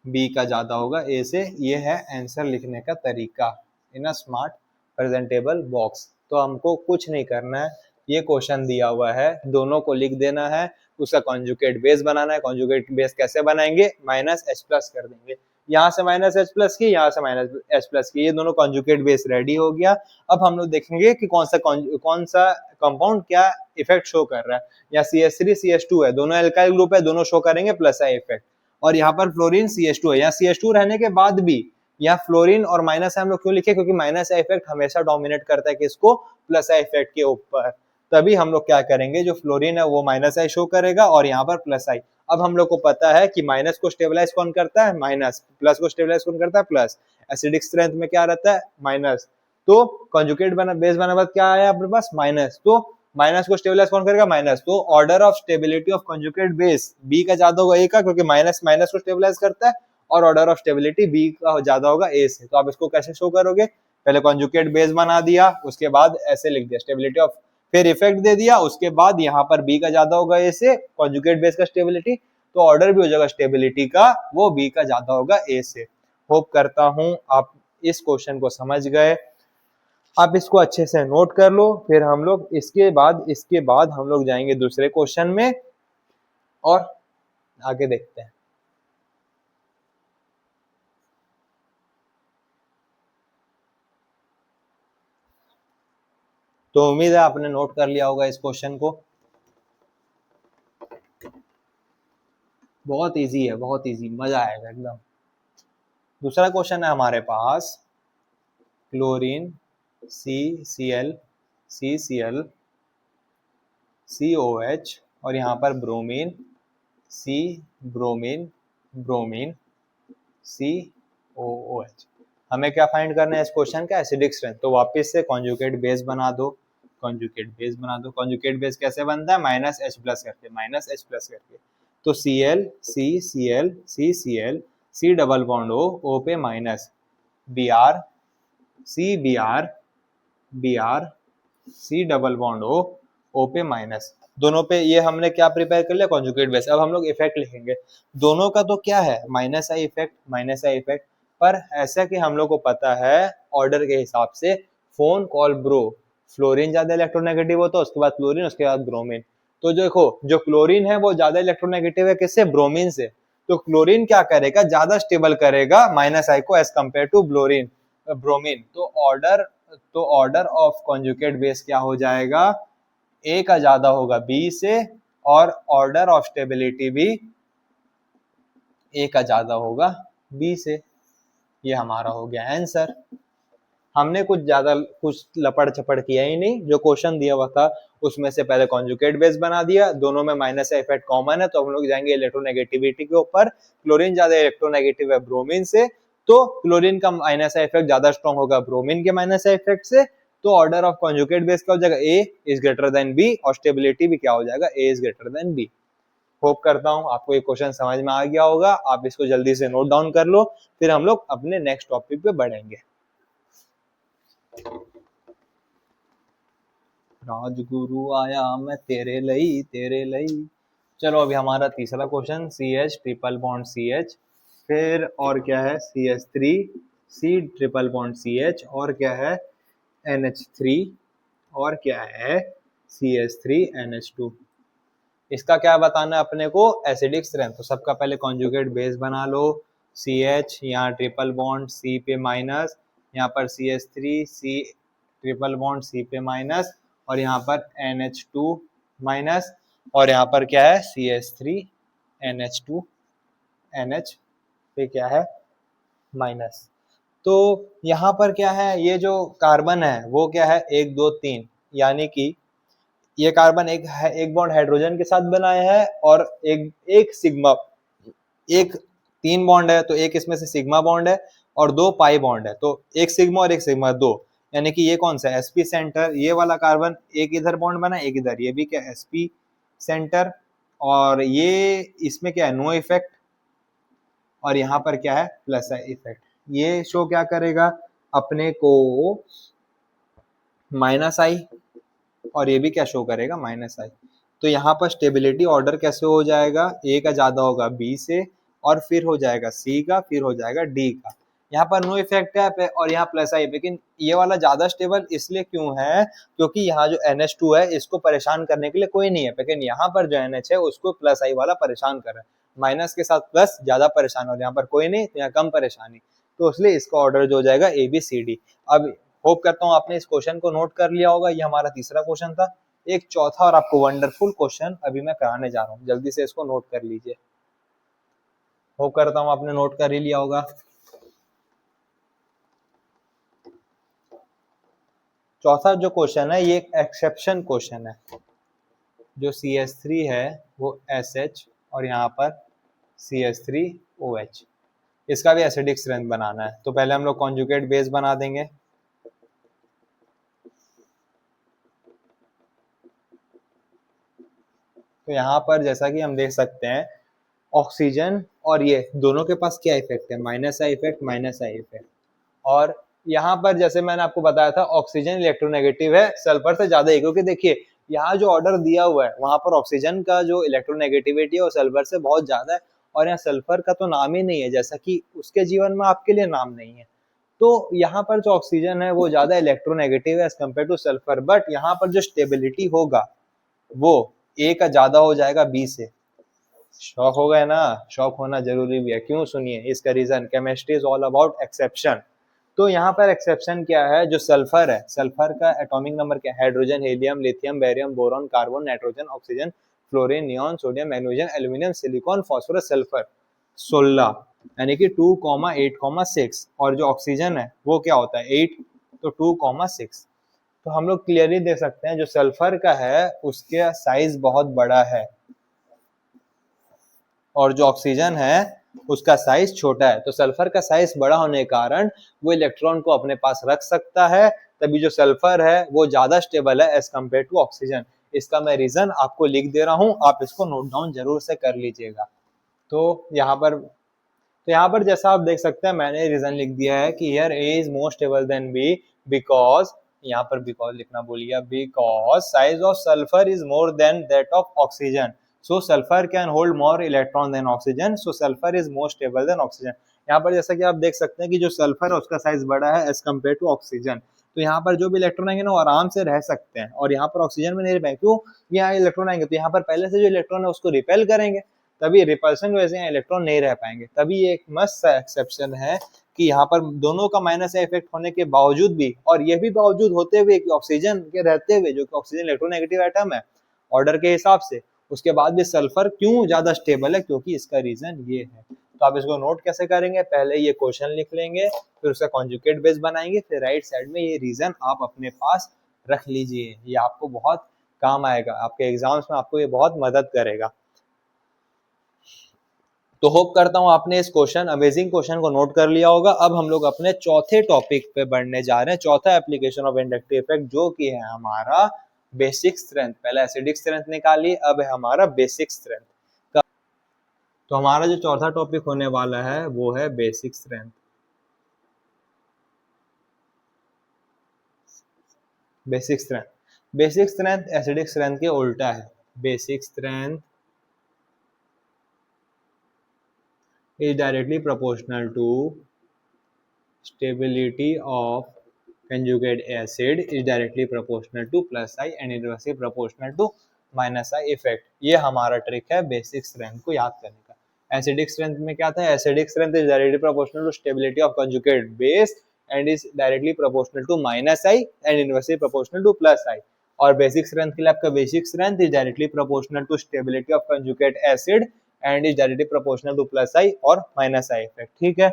B का ज्यादा होगा A से। ये है आंसर लिखने का तरीका इन अ स्मार्ट प्रेजेंटेबल बॉक्स। तो हमको कुछ नहीं करना है, ये क्वेश्चन दिया हुआ है, दोनों को लिख देना है, उसका कॉन्जुगेट बेस बनाना है। कॉन्जुगेट बेस कैसे बनाएंगे? माइनस H प्लस कर देंगे, यहाँ से माइनस H प्लस की, यहाँ से माइनस H प्लस की, ये दोनों कॉन्जुगेट बेस रेडी हो गया। अब हम लोग देखेंगे कि कौन सा कंपाउंड क्या इफेक्ट शो कर रहा है। यहाँ CH3 CH2 है, दोनों एल्काइल ग्रुप है, दोनों शो करेंगे प्लस आई इफेक्ट। और यहाँ पर फ्लोरीन CH2 है, यहाँ CH2 रहने के बाद भी यहाँ फ्लोरीन और माइनस हम लोग क्यों लिखे? क्योंकि माइनस आई इफेक्ट हमेशा डोमिनेट करता है किसको? प्लस आई इफेक्ट के ऊपर। तभी हम लोग क्या करेंगे? जो फ्लोरीन है वो माइनस आई शो करेगा, और यहाँ पर प्लस आई। अब हम लोग को पता है कि माइनस को स्टेबलाइज कौन करता है? माइनस। प्लस को स्टेबलाइज कौन करता है? प्लस। एसिडिक स्ट्रेंथ में क्या रहता है? माइनस। तो कॉन्जुगेट बेस बना बाद क्या आया अपने पास? माइनस। तो माइनस को स्टेबलाइज कौन करेगा? माइनस। तो order of stability of conjugate base B का ज्यादा होगा A का, क्योंकि माइनस माइनस को स्टेबलाइज करता है, और ऑर्डर ऑफ स्टेबिलिटी B का ज्यादा होगा A से। तो आप इसको कैसे शो करोगे? पहले कॉन्जुगेट बेस बना दिया, उसके बाद ऐसे लिख दिया स्टेबिलिटी ऑफ, फिर इफेक्ट दे दिया, उसके बाद यहाँ पर B का ज्यादा होगा A से, कॉन्जुगेट बेस का स्टेबिलिटी, तो ऑर्डर भी हो जाएगा स्टेबिलिटी का, वो B का ज्यादा होगा A से। होप करता हूं आप इस क्वेश्चन को समझ गए। आप इसको अच्छे से नोट कर लो, फिर हम लोग इसके बाद हम लोग जाएंगे दूसरे क्वेश्चन में और आगे देखते हैं। तो उम्मीद है आपने नोट कर लिया होगा इस क्वेश्चन को। बहुत इजी है, बहुत इजी, मजा आएगा एकदम। दूसरा क्वेश्चन है हमारे पास, क्लोरीन CCl CCl COH, और यहाँ पर bromine C bromine bromine COOH। हमें क्या फाइंड करना है इस क्वेश्चन का, एसिडिक स्ट्रेंथ। तो वापस से कॉन्जुगेट बेस बना दो, कॉन्जुगेट बेस बना दो। कॉन्जुगेट बेस कैसे बनता है, माइनस एच प्लस करके, माइनस एच प्लस करके। तो Cl C Cl C Cl C double bond O पे minus, Br C Br Br C double bond O पे माइनस। दोनों पे ये हमने क्या प्रिपेयर कर लिया, कॉन्जुगेट बेस। अब हम लोग इफेक्ट लिखेंगे दोनों का, तो क्या है minus I effect, minus I effect. पर ऐसा कि हम लोग को पता है ऑर्डर के हिसाब से, फोन कॉल ब्रो, फ्लोरीन ज्यादा इलेक्ट्रोनेगेटिव होता है, उसके बाद क्लोरीन, उसके बाद ब्रोमीन। तो जो देखो जो क्लोरीन है वो ज्यादा इलेक्ट्रोनेगेटिव है किससे, ब्रोमीन से। तो क्लोरीन क्या करेगा, ज्यादा स्टेबल करेगा माइनस आई को एज कंपेयर टू ब्रोमीन। तो ऑर्डर ऑफ कॉन्जुगेट बेस क्या हो जाएगा, ए का ज्यादा होगा बी से, और ऑर्डर ऑफ स्टेबिलिटी भी ए का ज्यादा होगा बी से। ये हमारा हो गया आंसर। हमने कुछ लपड़ चपड़ किया ही नहीं, जो क्वेश्चन दिया हुआ था उसमें से पहले कॉन्जुगेट बेस बना दिया, दोनों में माइनस इफेक्ट कॉमन है, तो हम लोग जाएंगे इलेक्ट्रोनेगेटिविटी के ऊपर। क्लोरीन ज्यादा इलेक्ट्रोनेगेटिव है ब्रोमीन से, तो क्लोरीन का माइनस इफेक्ट ज्यादा स्ट्रॉन्ग होगा ब्रोमीन के माइनस इफेक्ट से। तो ऑर्डर ऑफ कॉन्जुगेट बेस क्या हो जाएगा, A is greater than B, और स्टेबिलिटी भी क्या हो जाएगा, A is greater than B. Hope करता हूं आपको ये क्वेश्चन समझ में आ गया होगा। आप इसको जल्दी से नोट डाउन कर लो, फिर हम लोग अपने नेक्स्ट टॉपिक पे बढ़ेंगे। राजगुरु आया मैं तेरे लई। चलो अभी हमारा तीसरा question, CH triple bond CH, फिर और क्या है CH3 C triple bond CH, और क्या है NH3, और क्या है CH3 NH2। इसका क्या बताना है अपने को, एसिडिक स्ट्रेंथ। तो सबका पहले कॉन्जुगेट बेस बना लो, CH यहाँ ट्रिपल बॉन्ड C पे माइनस, यहाँ पर CH3 C triple bond C पे माइनस, और यहाँ पर NH2 माइनस, और यहाँ पर क्या है CH3 NH2 NH पे क्या है माइनस। तो यहाँ पर क्या है, ये जो कार्बन है वो क्या है 1 2 3, यानी कि ये कार्बन एक बॉन्ड हाइड्रोजन के साथ बनाया है, और एक सिग्मा, एक 3 बॉन्ड है तो एक इसमें से सिग्मा बॉन्ड है, और 2 पाई बॉन्ड है, तो एक सिग्मा और एक सिग्मा 2, यानी कि ये कौन सा sp सेंटर, ये वाला कार्बन एक इधर बॉन्ड बना एक इधर, ये भी क्या sp सेंटर, और ये इसमें क्या है नो इफेक्ट, और यहाँ पर क्या है प्लस आई इफेक्ट। ये शो क्या करेगा अपने को माइनस आई, और ये भी क्या शो करेगा माइनस आई। तो यहाँ पर स्टेबिलिटी ऑर्डर कैसे हो जाएगा, ए का ज्यादा होगा बी से, और फिर हो जाएगा सी का, फिर हो जाएगा डी का। यहाँ पर नो इफेक्ट है और यहाँ प्लस आई, लेकिन ये वाला ज्यादा स्टेबल इसलिए क्यों है, क्योंकि यहाँ जो NH2 है इसको परेशान करने के लिए कोई नहीं है, लेकिन यहाँ पर जो NH है उसको प्लस आई वाला परेशान कर रहा है, माइनस के साथ प्लस ज्यादा परेशान, और यहाँ पर कोई नहीं तो यहाँ कम परेशानी, तो इसलिए इसका ऑर्डर जो हो जाएगा ABCD। अब होप करता हूँ आपने इस क्वेश्चन को नोट कर लिया होगा। ये हमारा तीसरा क्वेश्चन था। एक चौथा और आपको वंडरफुल क्वेश्चन अभी मैं कराने जा रहा हूँ, जल्दी से इसको नोट कर लीजिए। होप करता हूँ आपने नोट कर ही लिया होगा। चौथा जो क्वेश्चन है ये एक एक्सेप्शन क्वेश्चन है। जो CH3 है वो SH, और यहाँ पर CH3OH, इसका भी एसिडिक स्ट्रेंथ बनाना है। तो पहले हम लोग कॉन्जुगेट बेस बना देंगे। तो यहाँ पर जैसा कि हम देख सकते हैं ऑक्सीजन और ये दोनों के पास क्या इफेक्ट है, minus I effect, minus I effect. और यहाँ पर जैसे मैंने आपको बताया था ऑक्सीजन इलेक्ट्रोनेगेटिव है सल्फर से ज्यादा ही, क्योंकि देखिए यहाँ जो ऑर्डर दिया हुआ है वहां पर ऑक्सीजन का जो इलेक्ट्रोनेगेटिविटी है वो सल्फर से बहुत ज्यादा है, और यहाँ सल्फर का तो नाम ही नहीं है, जैसा कि उसके जीवन में आपके लिए नाम नहीं है। तो यहाँ पर जो ऑक्सीजन है वो ज्यादा इलेक्ट्रोनेगेटिव है as compared to sulphur, but यहाँ पर जो स्टेबिलिटी होगा वो ए का ज्यादा हो जाएगा बी से। शॉक हो गए ना, शॉक होना जरूरी भी है, क्यों सुनिए इसका reason, chemistry is all about exception. तो यहाँ पर एक्सेप्शन क्या है, जो सल्फर है, सल्फर का एटॉमिक नंबर क्या है, hydrogen, helium, lithium, barium, boron, carbon, nitrogen, oxygen, fluorine, neon, sodium, magnesium, aluminium, silicon, phosphorus, sulphur 16, यानी कि 2,8,6। और जो ऑक्सीजन है वो क्या होता है 8, तो 2,6। तो हम लोग क्लियरली देख सकते हैं जो सल्फर का है उसके साइज बहुत बड़ा है, और जो ऑक्सीजन है उसका साइज छोटा है। तो सल्फर का साइज बड़ा होने के कारण वो इलेक्ट्रॉन को अपने पास रख सकता है, तभी जो सल्फर है वो ज्यादा स्टेबल है एज कम्पेयर टू ऑक्सीजन। इसका मैं रीजन आपको लिख दे रहा हूं, आप इसको नोट डाउन जरूर से कर लीजिएगा। तो यहाँ पर जैसा आप देख सकते हैं मैंने रीजन लिख दिया है कि here A is more stable than B because, यहाँ पर बिकॉज लिखना भूल गया, because size of sulphur is more than that of oxygen, so sulphur can hold more electron than oxygen, so sulphur is more stable than oxygen. यहाँ पर जैसा कि आप देख सकते हैं कि जो सल्फर है उसका साइज बड़ा है एज कम्पेयर टू ऑक्सीजन, तो यहाँ पर जो भी इलेक्ट्रॉन आएंगे ना वो आराम से रह सकते हैं, और यहाँ पर ऑक्सीजन में नहीं रह पाएंगे। क्यों? यहाँ इलेक्ट्रॉन आएंगे तो यहाँ पर पहले से जो इलेक्ट्रॉन है उसको रिपेल करेंगे, तभी रिपल्सन की वजह से इलेक्ट्रॉन नहीं रह पाएंगे। तभी एक मस्त एक्सेप्शन है कि यहाँ पर दोनों का माइनस इफेक्ट होने के बावजूद भी, और ये भी बावजूद होते हुए कि ऑक्सीजन के रहते हुए, जो कि ऑक्सीजन इलेक्ट्रोनेगेटिव एटम है ऑर्डर के हिसाब से, उसके बाद भी सल्फर क्यों ज्यादा स्टेबल है, क्योंकि इसका रीजन ये है। तो आप इसको नोट कैसे करेंगे, पहले ये क्वेश्चन लिख लेंगे, फिर उसका कॉन्जुगेट बेस बनाएंगे, फिर राइट साइड में ये रीजन आप अपने पास रख लीजिए। ये आपको बहुत काम आएगा, आपके एग्जाम्स में आपको ये बहुत मदद करेगा। तो होप करता हूं आपने इस क्वेश्चन, अमेजिंग क्वेश्चन को नोट कर लिया होगा। अब हम लोग अपने चौथे टॉपिक पे बढ़ने जा रहे हैं, चौथा एप्लीकेशन ऑफ इंडक्टिव इफेक्ट, जो कि है हमारा बेसिक स्ट्रेंथ। पहले एसिडिक स्ट्रेंथ निकाली, अब है हमारा बेसिक स्ट्रेंथ। तो हमारा जो चौथा टॉपिक होने वाला है वो है basic strength. Basic strength, basic strength acidic strength के उल्टा है। Basic strength is directly proportional to stability of conjugate acid is directly proportional to plus I and inversely proportional to minus I effect। ये हमारा trick है basic strength को याद करने का। एसिडिक स्ट्रेंथ में क्या था, acidic strength is directly proportional to stability of conjugate base and is directly proportional to minus I and inversely proportional to plus I. और बेसिक स्ट्रेंथ के लिए आपका basic strength is directly proportional to stability of conjugate acid and is directly proportional to plus I और minus I effect. ठीक है,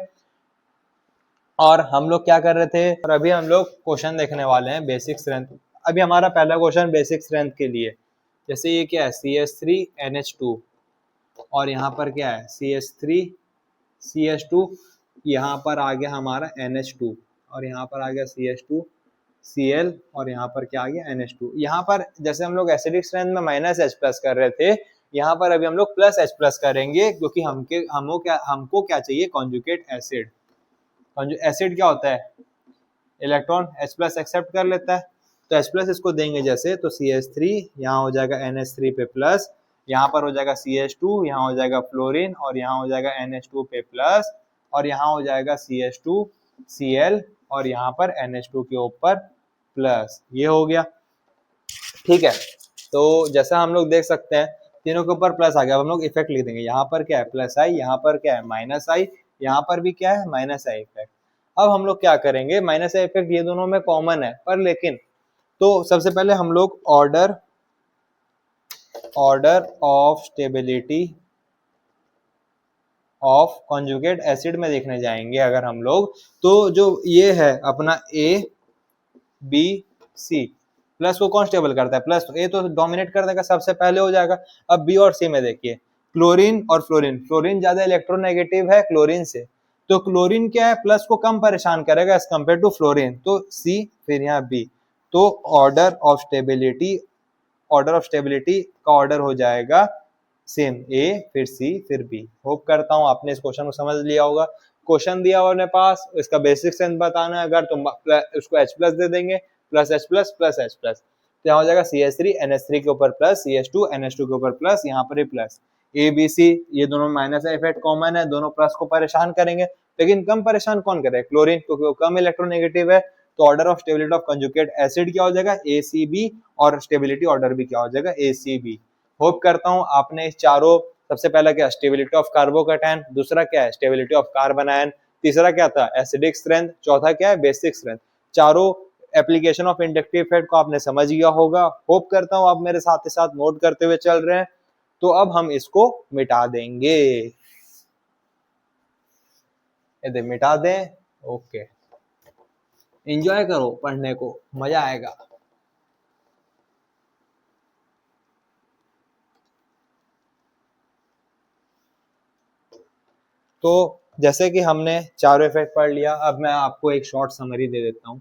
और हम लोग क्या कर रहे थे, और अभी हम लोग क्वेश्चन देखने वाले हैं बेसिक स्ट्रेंथ। अभी हमारा पहला क्वेश्चन बेसिक स्ट्रेंथ के लिए, जैसे ये क्या है CH3NH2, और यहाँ पर क्या है CH3CH2, यहाँ पर आ गया हमारा NH2, और यहाँ पर आ गया CH2Cl, और यहाँ पर क्या आ गया NH2। यहाँ पर जैसे हम लोग एसिडिक स्ट्रेंथ में माइनस H प्लस कर रहे थे, यहाँ पर अभी हम लोग प्लस H प्लस करेंगे, क्योंकि हमको क्या चाहिए, कॉन्जुगेट एसिड। एसिड क्या होता है, इलेक्ट्रॉन H प्लस एक्सेप्ट कर लेता है, तो H प्लस इसको देंगे जैसे, तो CH3 यहाँ हो जाएगा NH3 पे प्लस, यहाँ पर हो जाएगा CH2, यहाँ हो जाएगा फ्लोरीन, और यहाँ हो जाएगा NH2 पे प्लस, और यहाँ हो जाएगा CH2Cl, और यहाँ पर NH2 के ऊपर प्लस। ये हो गया, ठीक है। तो जैसा हम लोग देख सकते हैं तीनों के ऊपर प्लस आ गया। अब हम लोग इफेक्ट लिख देंगे, यहाँ पर क्या है प्लस आई, यहाँ पर क्या है माइनस आई, यहाँ पर भी क्या है माइनस आई इफेक्ट। अब हम लोग क्या करेंगे, माइनस आई इफेक्ट ये दोनों में कॉमन है, पर लेकिन तो सबसे पहले हम लोग order of stability of conjugate acid में देखने जाएंगे अगर हम लोग, तो जो ये है अपना ABC प्लस को कौन स्टेबल करता है, प्लस, तो ए तो डोमिनेट कर देगा, सबसे पहले हो जाएगा। अब बी और सी में देखिए, क्लोरीन और फ्लोरीन, फ्लोरीन ज्यादा इलेक्ट्रोनेगेटिव है क्लोरीन से, तो क्लोरीन क्या है प्लस को कम परेशान करेगा एज कम्पेयर टू फ्लोरीन, तो सी, फिर यहाँ बी। तो ऑर्डर ऑफ स्टेबिलिटी का ऑर्डर हो जाएगा सेम, ए फिर सी फिर बी। होप करता हूँ आपने इस क्वेश्चन को समझ लिया होगा। क्वेश्चन दिया हुआ अपने पास, इसका बेसिक स्ट्रेंथ बताना है, अगर तुम उसको H प्लस दे देंगे, plus H plus plus H plus, तो यहाँ हो जाएगा CH3NH3 के ऊपर प्लस, CH2NH2 के ऊपर प्लस, यहाँ पर भी प्लस। ABC ये दोनों माइनस इफेक्ट कॉमन है, दोनों प्लस को परेशान करेंगे, लेकिन कम परेशान कौन करेगा, क्लोरीन, क्योंकि वो कम इलेक्ट्रोनेगेटिव है। तो order of stability of conjugate acid क्या हो जाएगा ACB, और स्टेबिलिटी ऑर्डर भी क्या हो जाएगा ACB। होप करता हूँ आपने इस चारों, सबसे पहला क्या स्टेबिलिटी ऑफ कार्बोकैटायन, दूसरा क्या है स्टेबिलिटी ऑफ कार्बन आयन, तीसरा क्या था एसिडिक स्ट्रेंथ, चौथा क्या है बेसिक स्ट्रेंथ, चारों एप्लीकेशन ऑफ इंडक्टिव इफेक्ट को आपने समझ गया होगा। होप करता हूँ आप मेरे साथ ही साथ नोट करते हुए चल रहे हैं। तो अब हम इसको मिटा देंगे, यदि मिटा दें, ओके, एंजॉय करो पढ़ने को, मजा आएगा। तो जैसे कि हमने चारों इफेक्ट पढ़ लिया, अब मैं आपको एक शॉर्ट समरी दे देता हूँ।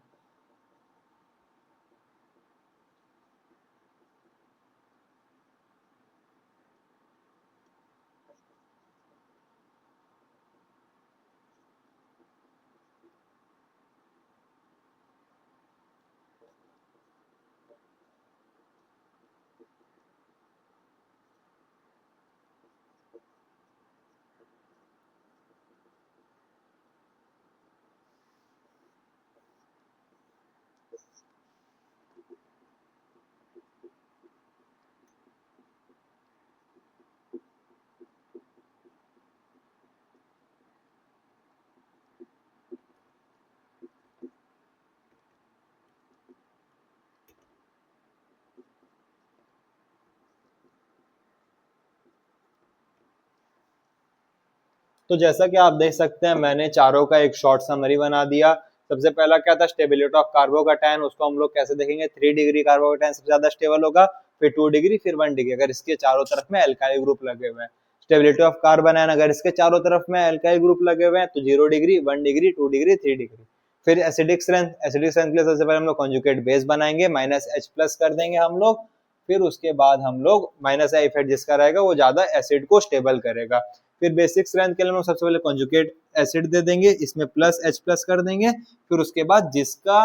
तो जैसा कि आप देख सकते हैं, मैंने चारों का एक शॉर्ट समरी बना दिया। सबसे पहला क्या था, स्टेबिलिटी ऑफ कार्बोकैटायन, उसको हम लोग कैसे देखेंगे, 3 डिग्री कार्बोकैटायन सबसे ज्यादा स्टेबल होगा, फिर 2 डिग्री, फिर 1 डिग्री, अगर इसके चारों तरफ में एल्काइल ग्रुप लगे हुए हैं। स्टेबिलिटी ऑफ कार्बन आयन, अगर इसके चारों तरफ में एल्काइल ग्रुप लगे हुए हैं तो 0 डिग्री, 1 डिग्री, 2 डिग्री, 3 डिग्री। फिर एसिडिक स्ट्रेंथ, एसिडिक स्ट्रेंथ के लिए सबसे पहले हम लोग कॉन्जुगेट बेस बनाएंगे, -H+ कर देंगे हम लोग। फिर उसके बाद हम लोग माइनस आई इफेक्ट जिसका रहेगा वो ज्यादा एसिड को स्टेबल करेगा। फिर बेसिक स्ट्रेंथ के लिए हम लोग सबसे पहले कॉन्जुगेट एसिड दे देंगे, इसमें +H+ कर देंगे। फिर उसके बाद जिसका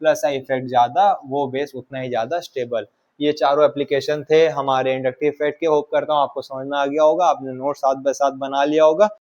प्लस आई इफेक्ट ज्यादा वो बेस उतना ही ज्यादा स्टेबल। ये चारों एप्लीकेशन थे हमारे इंडक्टिव इफेक्ट के। होप करता हूँ आपको समझ में आ गया होगा, आपने नोट साथ बाय साथ बना लिया होगा।